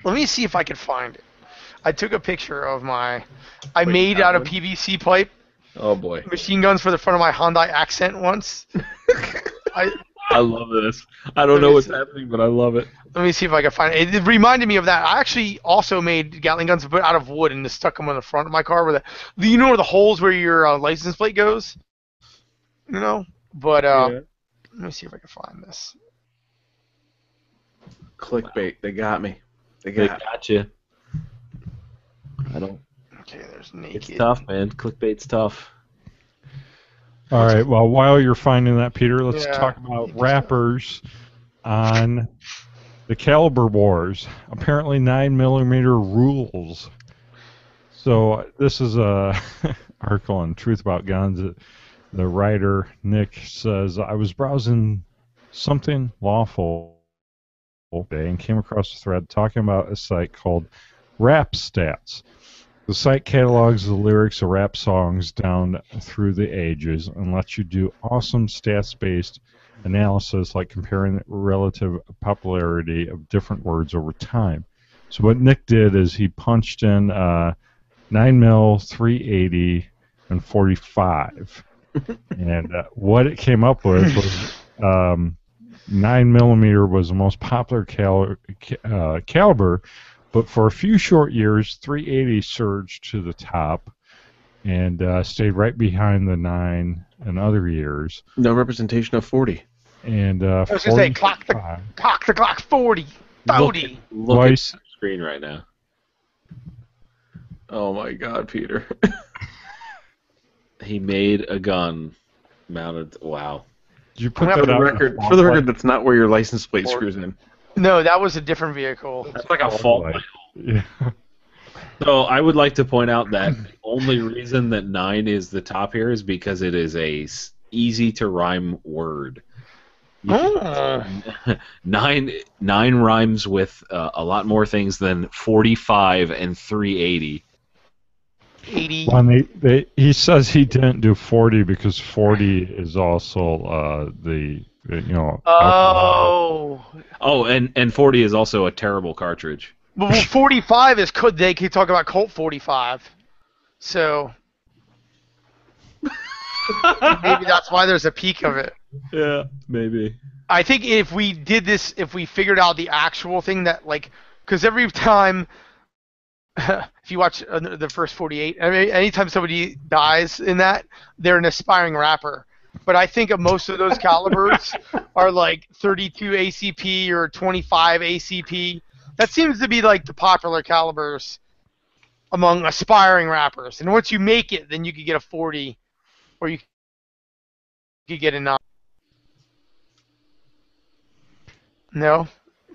Let me see if I can find it. I took a picture of my. I Wait, made that out of one? PVC pipe Oh boy. machine guns for the front of my Hyundai Accent once. I love this. I don't know what's happening, but I love it. Let me see if I can find it. It reminded me of that. I actually also made Gatling guns, but out of wood, and just stuck them on the front of my car. Where you know where the holes where your license plate goes. You know, but let me see if I can find this. Clickbait. They got me. They got you. I don't. Okay, there's naked. It's tough, man. Clickbait's tough. All right, well, while you're finding that, Peter, let's Yeah. talk about rappers on the Caliber Wars. Apparently 9mm rules. So this is a article on Truth About Guns. The writer, Nick, says, I was browsing something lawful today and came across a thread talking about a site called Rap Stats. The site catalogs the lyrics of rap songs down through the ages and lets you do awesome stats-based analysis like comparing the relative popularity of different words over time. So what Nick did is he punched in 9mm, 380, and 45. And what it came up with was 9mm was the most popular caliber, but for a few short years, 380 surged to the top and stayed right behind the 9 in other years. No representation of 40. And I was going to say, clock the clock, 40. 40. Look at Twice. the screen right now. Oh my God, Peter. He made a gun mounted. Wow. Did you put For that the out? record, that's not where your license plate screws in. No, that was a different vehicle. That's like a fault line. Yeah. So I would like to point out that the only reason that 9 is the top here is because it is a easy to rhyme word. Oh. 9 rhymes with a lot more things than 45 and 380. 80. Well, he says he didn't do 40 because 40 is also alcohol. Oh, and 40 is also a terrible cartridge. Well, 45 is they could talk about Colt 45. So maybe that's why there's a peak of it. Yeah, maybe. I think if we did this, if we figured out the actual thing that, like, because every time, if you watch the first 48, I mean, anytime somebody dies in that, they're an aspiring rapper. But I think most of those calibers are like 32 ACP or 25 ACP. That seems to be like the popular calibers among aspiring rappers. And once you make it, then you could get a 40, or you could get a 9. No?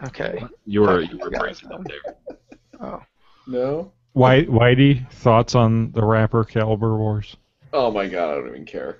Okay. You were breaking up there. Oh. No? Whitey, thoughts on the rapper Caliber Wars? Oh my God, I don't even care.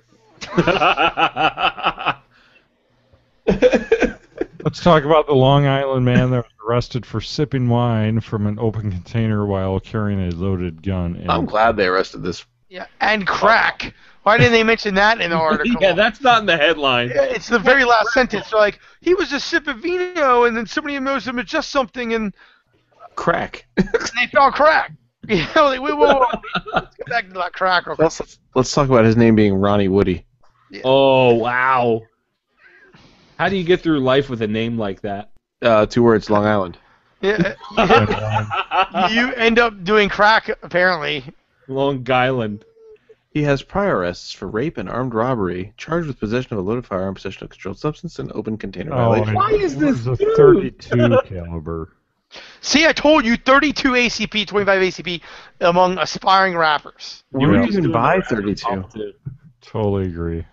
Let's talk about the Long Island man that was arrested for sipping wine from an open container while carrying a loaded gun. I'm glad they arrested this. Yeah, and crack. Why didn't they mention that in the article? Yeah, that's not in the headline. It's the very last sentence. They're like, he was just sipping vino, and then somebody knows him it's just something, and Crack. they found crack. You know, like, whoa. about crack real quick. Let's talk about his name being Ronnie Woody. Yeah. Oh, wow. How do you get through life with a name like that? 2 words, Long Island. Yeah, you end up doing crack, apparently. Long Island. He has prior arrests for rape and armed robbery, charged with possession of a loaded firearm, possession of controlled substance, and open container violation. Why is this a dude? 32 caliber? See, I told you, 32 ACP, 25 ACP among aspiring rappers. Where would you even buy 32? Totally agree.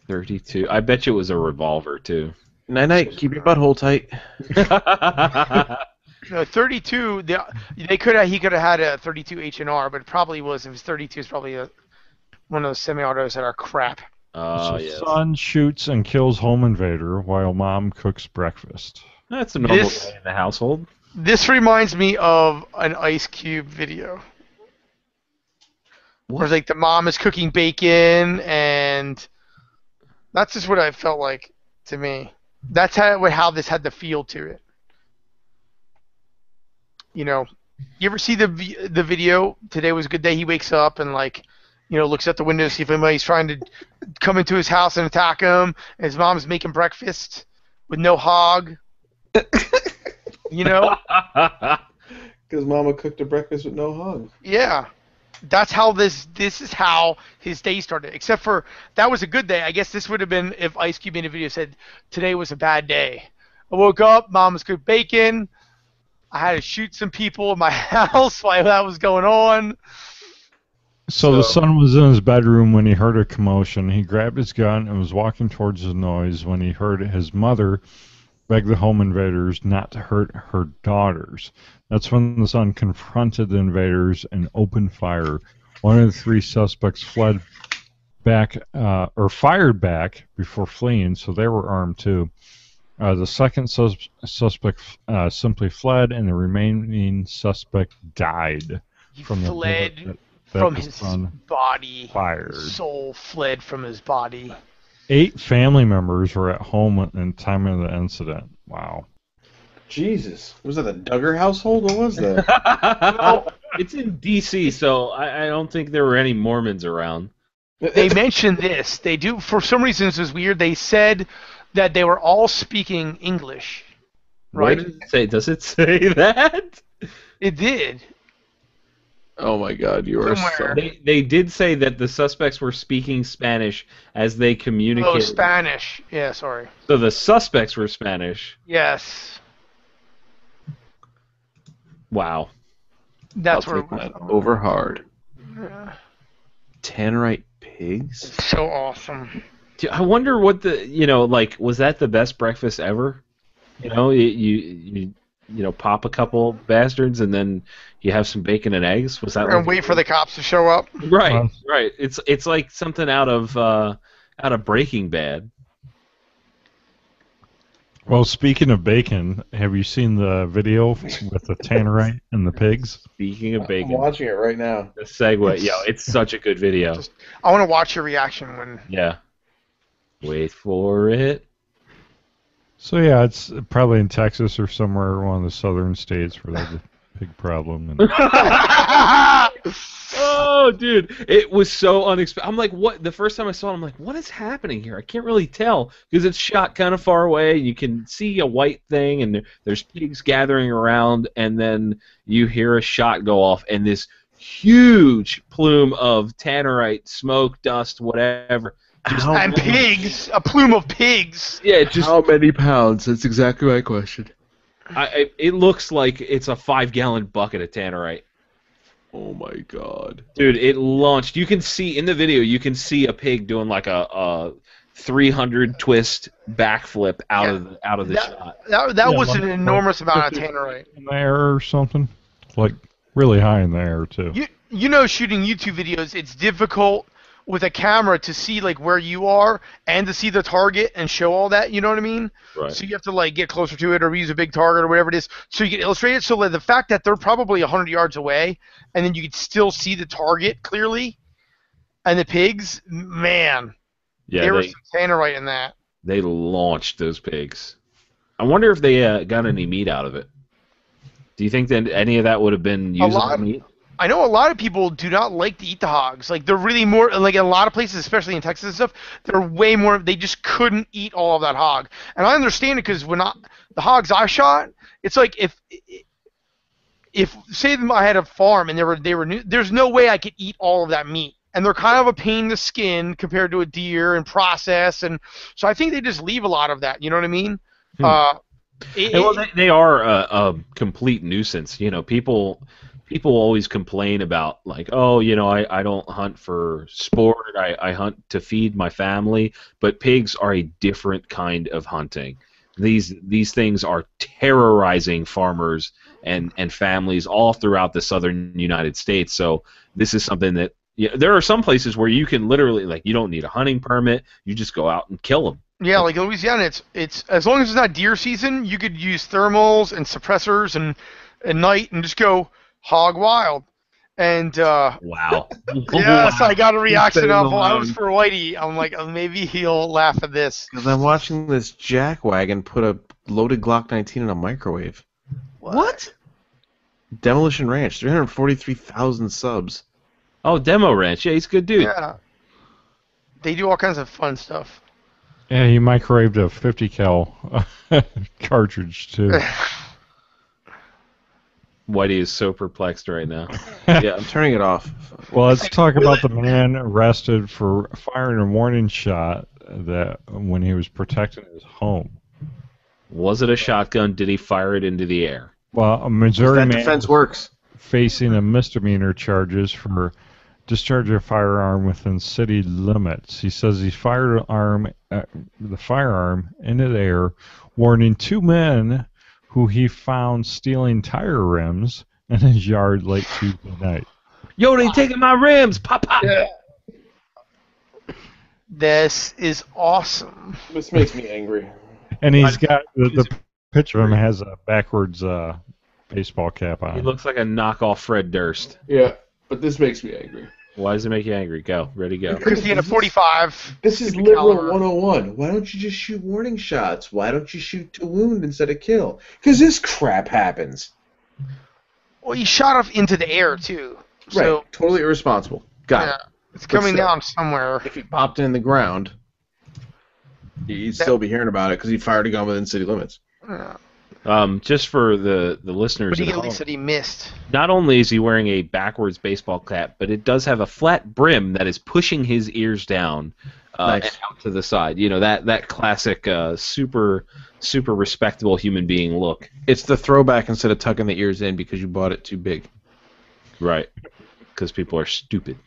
32. I bet you it was a revolver, too. Night-night, keep your butthole tight. 32, he could have had a 32 H&R, but it probably was, if it's 32, it's probably one of those semi-autos that are crap. So Yes. son shoots and kills home invader while mom cooks breakfast. That's a normal day in the household. This reminds me of an Ice Cube video. Where like the mom is cooking bacon, and that's just what I felt like to me. That's how this had the feel to it. You know, you ever see the video? Today was a good day. He wakes up and looks out the window to see if anybody's trying to come into his house and attack him. And his mom's making breakfast with no hog. You know? Because Mama cooked a breakfast with no hog. Yeah. That's how this is how his day started. Except for that was a good day. I guess this would have been if Ice Cube in a video said today was a bad day. I woke up, mom was cooked bacon. I had to shoot some people in my house while that was going on. So the son was in his bedroom when he heard a commotion. He grabbed his gun and was walking towards the noise when he heard his mother beg the home invaders not to hurt her daughters. That's when the son confronted the invaders and opened fire. One of the 3 suspects fled back or fired back before fleeing, so they were armed too. The second suspect simply fled, and the remaining suspect died. He from the fled bullet that from the his son body. fired. His soul fled from his body. 8 family members were at home at the time of the incident. Wow. Jesus. Was that the Duggar household? What was that? Well, it's in D.C., so I don't think there were any Mormons around. They mentioned this. They do, for some reason, this was weird. They said that they were all speaking English. Right? What did it say? Does it say that? It did. Oh my God, you are Somewhere. so... They did say that the suspects were speaking Spanish as they communicated. Oh, Spanish. Yeah, sorry. So the suspects were Spanish. Yes. Wow. That's I'll where take that over hard. Yeah. Tannerite pigs? So awesome. I wonder what was that the best breakfast ever? You know, you pop a couple bastards and then you have some bacon and eggs. Was that? And wait for the cops to show up. Right, right. It's like something out of Breaking Bad. Well, speaking of bacon, have you seen the video with the Tannerite and the pigs? Speaking of bacon, I'm watching it right now. the segue. It's such a good video. I want to watch your reaction when. Yeah. Wait for it. So yeah, it's probably in Texas or somewhere, one of the southern states where they have a pig problem. And Oh, dude, it was so unexpected. I'm like, what? The first time I saw it, I'm like, what is happening here? I can't really tell because it's shot kind of far away. You can see a white thing, and there's pigs gathering around, and then you hear a shot go off, and this huge plume of Tannerite, smoke, dust, whatever. And pigs, a plume of pigs. Yeah, it just How many pounds? That's exactly my question. it looks like it's a 5-gallon bucket of Tannerite. Oh my God. Dude, it launched. You can see in the video. You can see a pig doing like a 300 twist backflip out of the shot. That was an enormous amount of Tannerite. in the air or something, like really high in the air too. You know, shooting YouTube videos, it's difficult with a camera to see like where you are and to see the target and show all that. You know what I mean? Right. So you have to like get closer to it or use a big target or whatever it is, so you can illustrate it. So like, the fact that they're probably 100 yards away and then you can still see the target clearly, and the pigs, man, Yeah, there was some Tannerite in that. they launched those pigs. I wonder if they got any meat out of it. Do you think that any of that would have been usable meat? I know a lot of people do not like to eat the hogs. Like they're really more like in a lot of places, especially in Texas and stuff. They're way more. They just couldn't eat all of that hog, and I understand it because the hogs I shot, it's like if say I had a farm and they were new, there's no way I could eat all of that meat, and they're kind of a pain in the skin compared to a deer and process, and so I think they just leave a lot of that. You know what I mean? They are a complete nuisance. People always complain about like, oh, I don't hunt for sport. I hunt to feed my family. But pigs are a different kind of hunting. These things are terrorizing farmers and families all throughout the southern United States. So this is something that there are some places where you can literally you don't need a hunting permit. You just go out and kill them. Yeah, like Louisiana, it's as long as it's not deer season, you could use thermals and suppressors and at night and just go hog wild. And wow. Yes, I got a reaction off. I was for Whitey. I'm like, maybe he'll laugh at this. Because I'm watching this jackwagon put a loaded Glock 19 in a microwave. What? Demolition Ranch, 343,000 subs. Oh, Demo Ranch. Yeah, he's a good dude. Yeah. They do all kinds of fun stuff. Yeah, he microwaved a 50 cal cartridge too. Whitey is so perplexed right now. Yeah, I'm turning it off. Well, let's talk about the man arrested for firing a warning shot that when he was protecting his home. Was it a shotgun? Did he fire it into the air? Well, a Missouri that man defense works. Facing a misdemeanor charges for discharge of firearm within city limits. He says he fired the firearm into the air, warning two men who he found stealing tire rims in his yard late Tuesday night. Yo, they taking my rims! Pop, pop! Yeah. This is awesome. This makes me angry. And he's got the picture of him has a backwards baseball cap on. He looks like a knockoff Fred Durst. Yeah, but this makes me angry. Why does it make you angry? Go. Ready, go. Because he had a 45. This is liberal 101. Why don't you just shoot warning shots? Why don't you shoot to wound instead of kill? Because this crap happens. Well, he shot off into the air, too. So, right, totally irresponsible. Got it. It's coming down somewhere. If he popped in the ground, you'd still be hearing about it because he fired a gun within city limits. Yeah. Just for the listeners, but he at least said he missed. Not only is he wearing a backwards baseball cap, but it does have a flat brim that is pushing his ears down and out to the side. You know, that classic super respectable human being look. It's the throwback instead of tucking the ears in because you bought it too big. Right. Because people are stupid.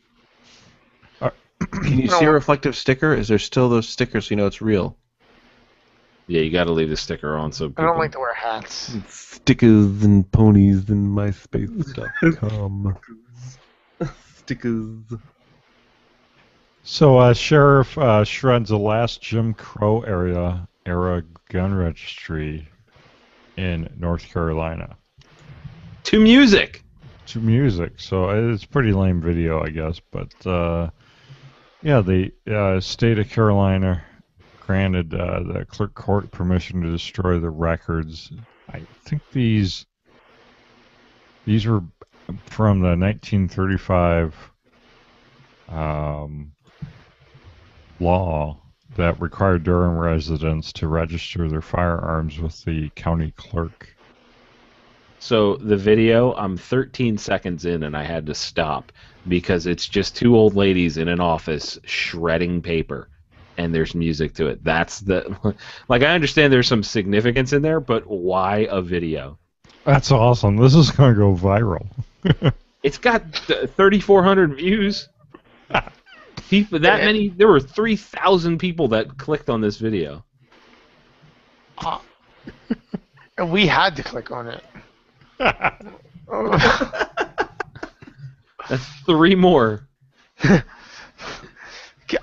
Can you see a reflective sticker? Is there still those stickers so you know it's real? Yeah, you got to leave the sticker on so people... I don't like to wear hats. Stickers and ponies and MySpace.com. Stickers. So, sheriff shreds the last Jim Crow era gun registry in North Carolina. To music. So it's a pretty lame video, I guess. But yeah, the state of Carolina granted the clerk court permission to destroy the records. I think these were from the 1935 law that required Durham residents to register their firearms with the county clerk. So the video, I'm 13 seconds in and I had to stop because it's just two old ladies in an office shredding paper and there's music to it. That's the... Like, I understand there's some significance in there, but why a video? That's awesome. This is going to go viral. It's got 3,400 views. There were 3,000 people that clicked on this video. We had to click on it. That's 3 more.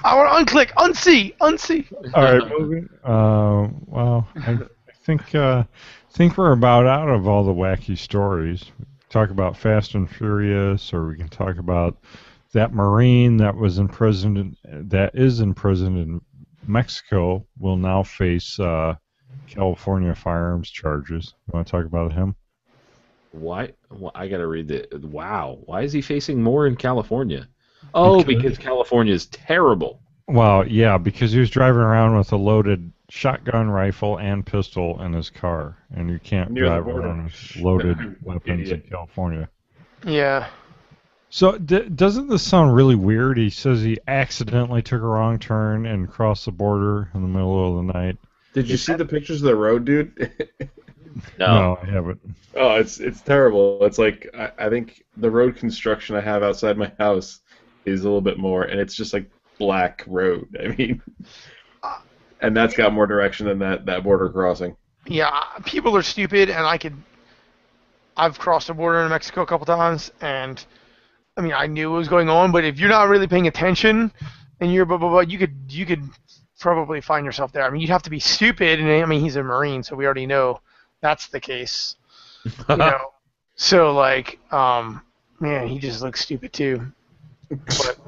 I want to unclick, unsee. All right, moving. Well, I think we're about out of all the wacky stories. We can talk about Fast and Furious, or we can talk about that Marine that is imprisoned in Mexico will now face California firearms charges. You want to talk about him? Why? I gotta read it. Wow. Why is he facing more in California? Oh, because California is terrible. Well, yeah, because he was driving around with a loaded shotgun, rifle, and pistol in his car, and you can't Near the drive border. around with loaded weapons in Idiot. California. Yeah. So doesn't this sound really weird? He says he accidentally took a wrong turn and crossed the border in the middle of the night. Did you see the pictures of the road, dude? No, I haven't. Oh, it's terrible. It's like I think the road construction I have outside my house is a little bit more, and it's just like black road. I mean, and that's got more direction than that border crossing. Yeah, people are stupid, and I've crossed the border in Mexico a couple times, and I mean, I knew what was going on, but if you're not really paying attention, and you're blah blah blah, you could probably find yourself there. I mean, you'd have to be stupid, and I mean, he's a Marine, so we already know that's the case. You know, so like, man, he just looks stupid too. But,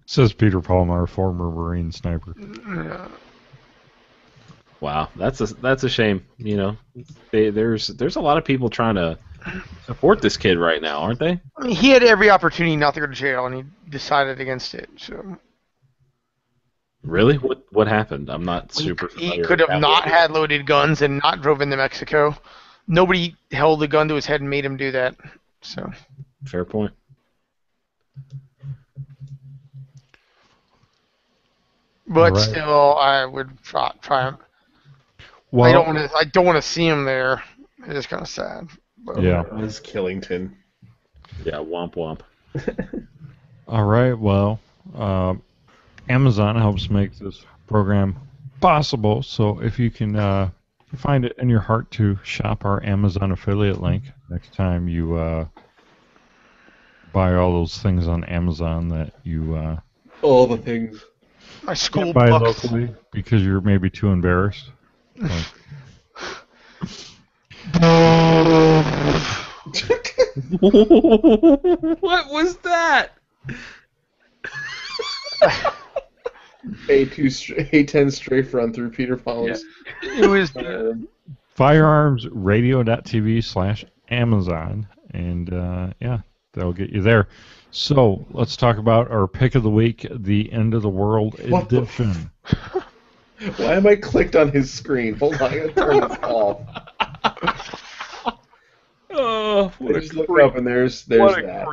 Says Peter Palmer, former Marine sniper. Wow, that's a shame. You know, there's a lot of people trying to support this kid right now, aren't they? I mean, he had every opportunity not to go to jail, and he decided against it. So Really? What happened? I'm not super he familiar. could with have that not one. had loaded guns and not drove into Mexico. Nobody held a gun to his head and made him do that. So Fair point. but Alright. still, I would try him. Well, I don't want to see him there. It is kind of sad. But, yeah. It was Killington. Yeah, womp womp. All right. Well, Amazon helps make this program possible. So if you can find it in your heart to shop our Amazon affiliate link next time you buy all those things on Amazon that you All the things. my school can't buy books. locally because you're maybe too embarrassed. Like, What was that? A10 strafe run through Peter Paul's. It was firearmsradio.tv/Amazon, and yeah, that'll get you there. So let's talk about our pick of the week, the end of the world What the edition. Why am I clicked on his screen? Hold on, I gotta turn this off. Oh, I just looked up and there's that.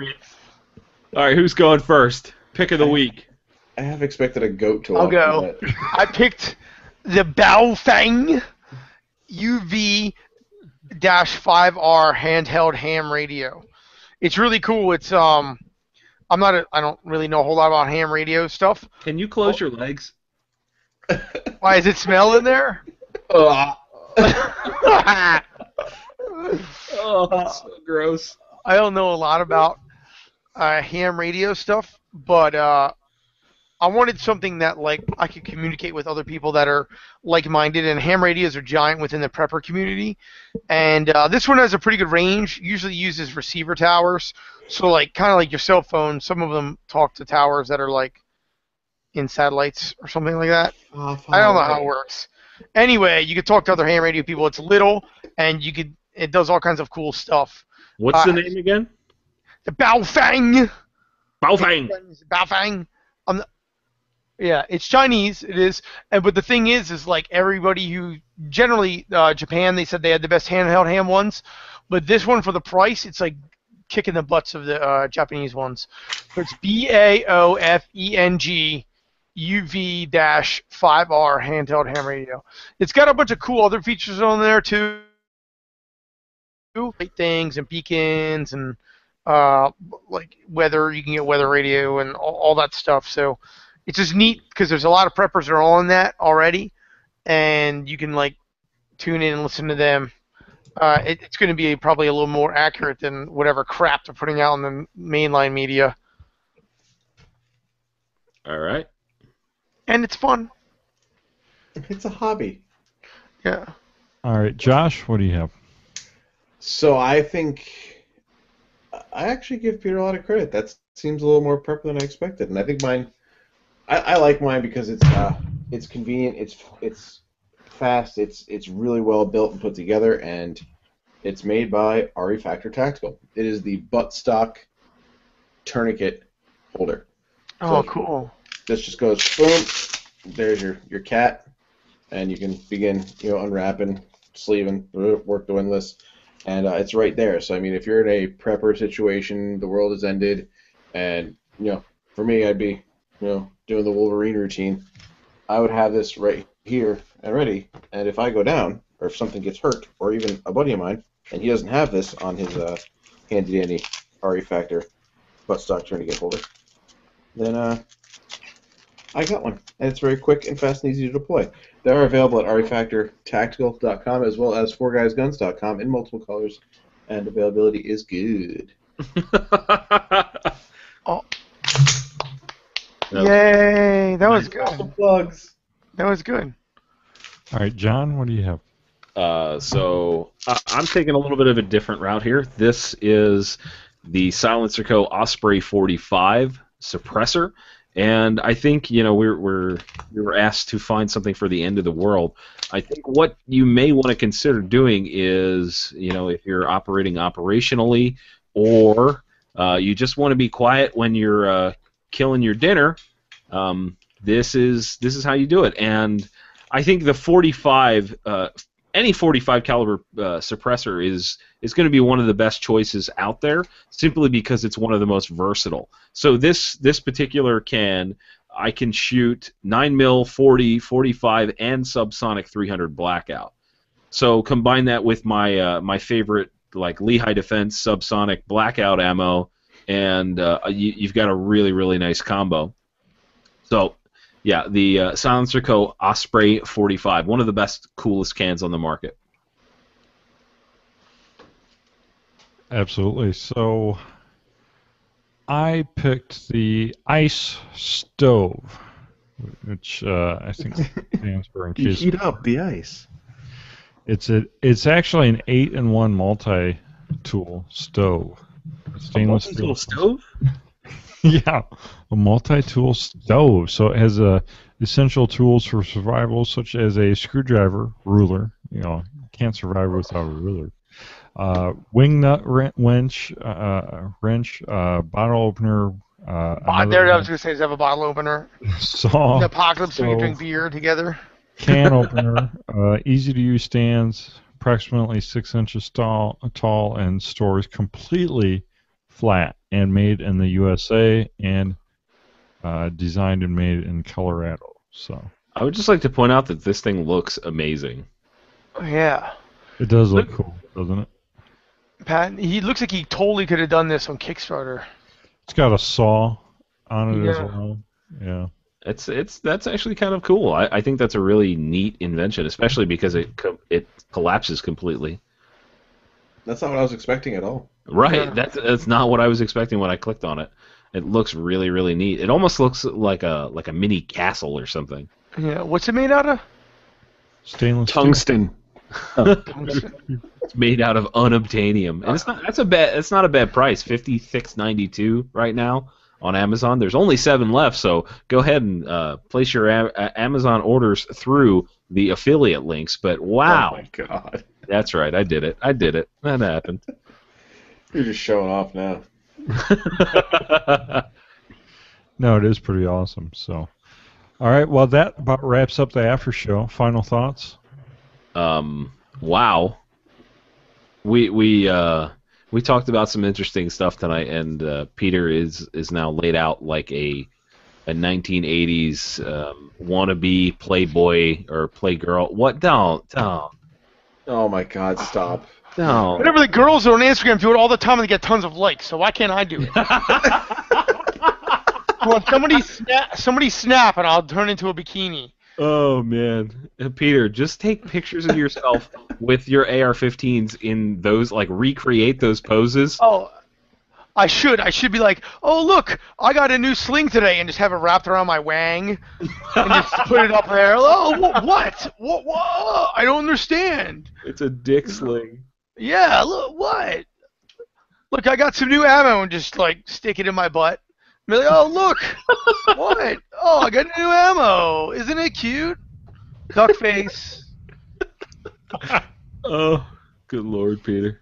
All right, who's going first? Pick of the week. I have expected a goat to I'll walk go. through I picked the Baofeng UV-5R handheld ham radio. It's really cool. It's I don't really know a whole lot about ham radio stuff. Can you close your legs? Why is it smell in there? that. Oh, that's so gross. I don't know a lot about ham radio stuff, but I wanted something that like I could communicate with other people that are like-minded, and ham radios are giant within the prepper community. And this one has a pretty good range. Usually uses receiver towers, so like kind of like your cell phone. Some of them talk to towers that are like in satellites or something like that. I don't know how it works. Anyway, you could talk to other ham radio people. It's little, and it does all kinds of cool stuff. What's the name again? The Baofeng. Baofeng. Baofeng. Yeah, it's Chinese. It is, but the thing is like everybody who generally Japan, they said they had the best handheld ham ones, but this one for the price, it's like kicking the butts of the Japanese ones. So it's BAOFENG UV-5R handheld ham radio. It's got a bunch of cool other features on there too, like things and beacons and like weather. You can get weather radio and all that stuff. So it's just neat because there's a lot of preppers that are on that already, and you can like tune in and listen to them. It's going to be probably a little more accurate than whatever crap they're putting out in the mainline media. All right. And it's fun. It's a hobby. Yeah. All right, Josh, what do you have? So I think I actually give Peter a lot of credit. That seems a little more prep than I expected, and I think mine. I like mine because it's convenient, it's fast, it's really well built and put together, and It's made by RE Factor Tactical. It is the buttstock tourniquet holder. Oh, So cool. this just goes boom. There's your cat, and you can begin unwrapping, sleeving, work the windlass, and it's right there. So I mean, if you're in a prepper situation, the world has ended, and for me, I'd be doing the Wolverine routine. I would have this right here and ready, and if I go down, or if something gets hurt, or even a buddy of mine, and he doesn't have this on his handy-dandy RE Factor buttstock tourniquet holder, then I got one, and it's very quick and fast and easy to deploy. They are available at refactortactical.com as well as 4guysguns.com in multiple colors, and availability is good. Oh. Yay! That was good. Plugs. That was good. All right, John, what do you have? So I'm taking a little bit of a different route here. This is the Silencer Co. Osprey 45 suppressor, and I think we were asked to find something for the end of the world. I think what you may want to consider doing is, if you're operating operationally, or you just want to be quiet when you're killing your dinner, this is how you do it. And I think the 45, any 45 caliber suppressor is going to be one of the best choices out there, simply because it's one of the most versatile. So this particular I can shoot 9mm, 40, 45, and subsonic 300 blackout. So combine that with my my favorite Lehigh Defense subsonic blackout ammo, and you've got a really, really nice combo. So, yeah, the Silencer Co. Osprey 45, one of the best, coolest cans on the market. Absolutely. So I picked the Ice Stove, which I think stands for in You case heat up the ice. it's actually an 8-in-1 multi-tool stove. Stainless steel stove? Yeah, a multi-tool stove. So it has essential tools for survival, such as a screwdriver, ruler. You can't survive without a ruler. Wing nut wrench, bottle opener. There, I was going to say, does it have a bottle opener? Saw. The apocalypse, so we can stove, drink beer together. Can opener. Easy-to-use stands, approximately 6 inches tall, and stores completely flat, and made in the USA, and designed and made in Colorado. So I would just like to point out that this thing looks amazing. Yeah. it does look cool, doesn't it? Pat, he looks like he totally could have done this on Kickstarter. It's got a saw on it as Yeah. well. Yeah. That's actually kind of cool. I think that's a really neat invention, especially because it collapses completely. That's not what I was expecting at all. Right. Yeah. That's not what I was expecting when I clicked on it. It looks really, really neat. It almost looks like a mini castle or something. Yeah. What's it made out of? Stainless steel. Tungsten. Tungsten. It's made out of unobtainium, and it's not a bad price. $56.92 right now on Amazon. There's only 7 left, so go ahead and place your Amazon orders through the affiliate links. But wow, Oh my god. that's right, I did it. That happened. You're just showing off now. No, it is pretty awesome. So, all right. Well, that about wraps up the after show. Final thoughts. Wow. We talked about some interesting stuff tonight, and Peter is now laid out like a 1980s wannabe playboy or playgirl. What? Don't. Oh my god, stop. Whatever the girls on Instagram do it all the time and they get tons of likes, so why can't I do it? Come on, somebody snap and I'll turn into a bikini. Oh man, Peter, just take pictures of yourself with your AR-15s in those, recreate those poses. Oh, I should be like, oh look, I got a new sling today, and just have it wrapped around my wang, and just put it up there. Oh, what? What? I don't understand. It's a dick sling. Yeah, look, what? Look, I got some new ammo, and just stick it in my butt. Be like, oh look, what? Oh, I got new ammo. Isn't it cute? Duck face. Oh, Good Lord, Peter.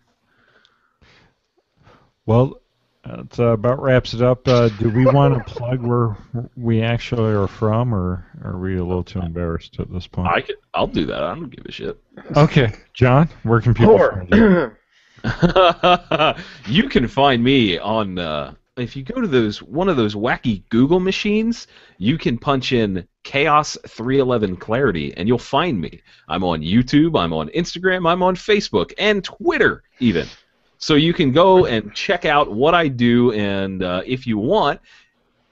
Well, that about wraps it up. Do we want to plug where we actually are from, or are we a little too embarrassed at this point? I'll do that. I don't give a shit. Okay, John, where can people find you? You can find me on if you go to one of those wacky Google machines, you can punch in Chaos 311 Clarity and you'll find me. I'm on YouTube, I'm on Instagram, I'm on Facebook and Twitter even. So you can go and check out what I do, and if you want,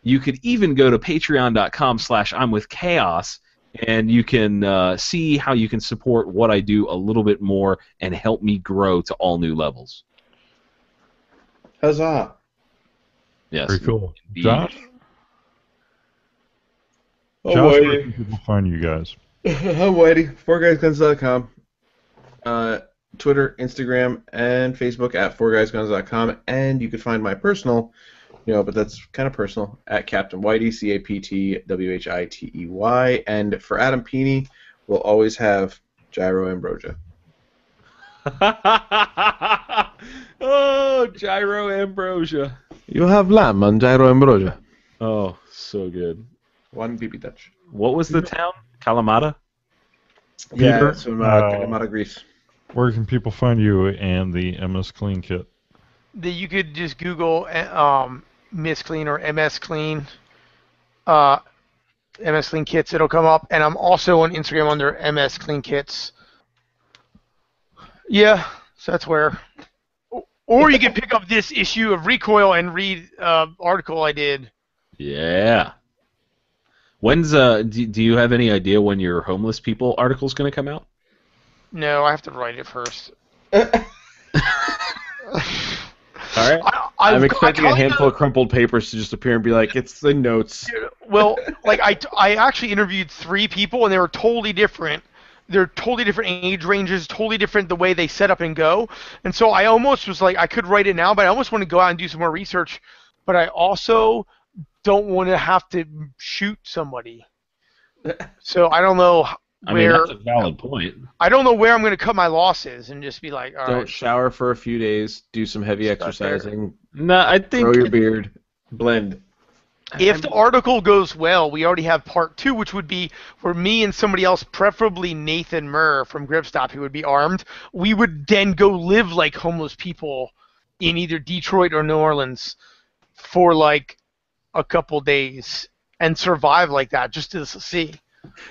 you could even go to patreon.com/I'mWithChaos, and you can see how you can support what I do a little bit more and help me grow to all new levels. Huzzah! Yes. Very cool. Indeed. Josh? Oh, Josh, where Whitey. can people find you guys? I'm Whitey. 4guysguns.com. Twitter, Instagram, and Facebook at 4guysguns.com. And you can find my personal, but that's kind of personal, at Captain Whitey, CaptWhitey. And for Adam Peeny, we'll always have Gyro Ambrosia. Oh, Gyro Ambrosia. You have lamb on Gyro Ambrosia. Oh, so good. One BB Dutch. What was the town? Kalamata? Yeah, Peter, it's from Kalamata, Greece. Where can people find you and the MS Clean Kit? You could just Google Miss Clean or MS Clean, MS Clean Kits. It'll come up, and I'm also on Instagram under MS Clean Kits. Yeah, so that's where. Or you can pick up this issue of Recoil and read article I did. Yeah. When's do you have any idea when your homeless people article's going to come out? No, I have to write it first. All right. I'm expecting a handful of crumpled papers to just appear and be like, it's the notes. Well, like I actually interviewed 3 people, and they were totally different. They're totally different age ranges, totally different the way they set up and go. And so I almost was like, I could write it now, but I almost want to go out and do some more research. But I also don't want to have to shoot somebody. So I don't know where. I mean, that's a valid point. I don't know where I'm going to cut my losses and just be like, all Don't right. shower for a few days. Do some heavy exercising. No, I think Grow your beard. Blend. If the article goes well, we already have part 2, which would be where me and somebody else, preferably Nathan Murr from Gripstop, who would be armed, we would then go live like homeless people in either Detroit or New Orleans for like a couple days and survive like that just to see.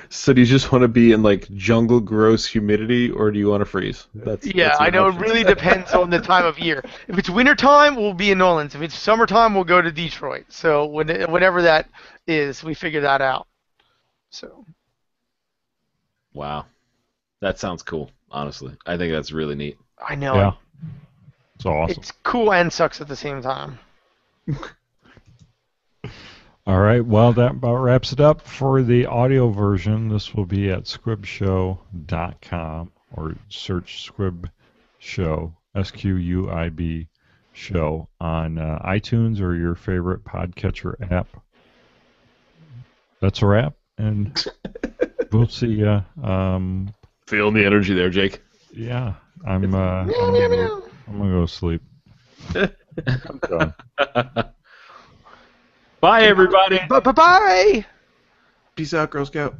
So do you just want to be in like jungle gross humidity, or do you want to freeze? That's I know options. it really depends on the time of year. If it's wintertime, we'll be in New Orleans. If it's summertime, we'll go to Detroit. So whenever that is, we figure that out. So. Wow, that sounds cool. Honestly, I think that's really neat. I know. Yeah. It's awesome. It's cool and sucks at the same time. All right, well, that about wraps it up. For the audio version, this will be at squibshow.com or search Squib Show, SQUIB Show, on iTunes or your favorite podcatcher app. That's a wrap, and we'll see ya. Feeling the energy there, Jake. Yeah, I'm gonna go sleep. I'm done. Bye, everybody. Bye. Peace out, Girl Scout.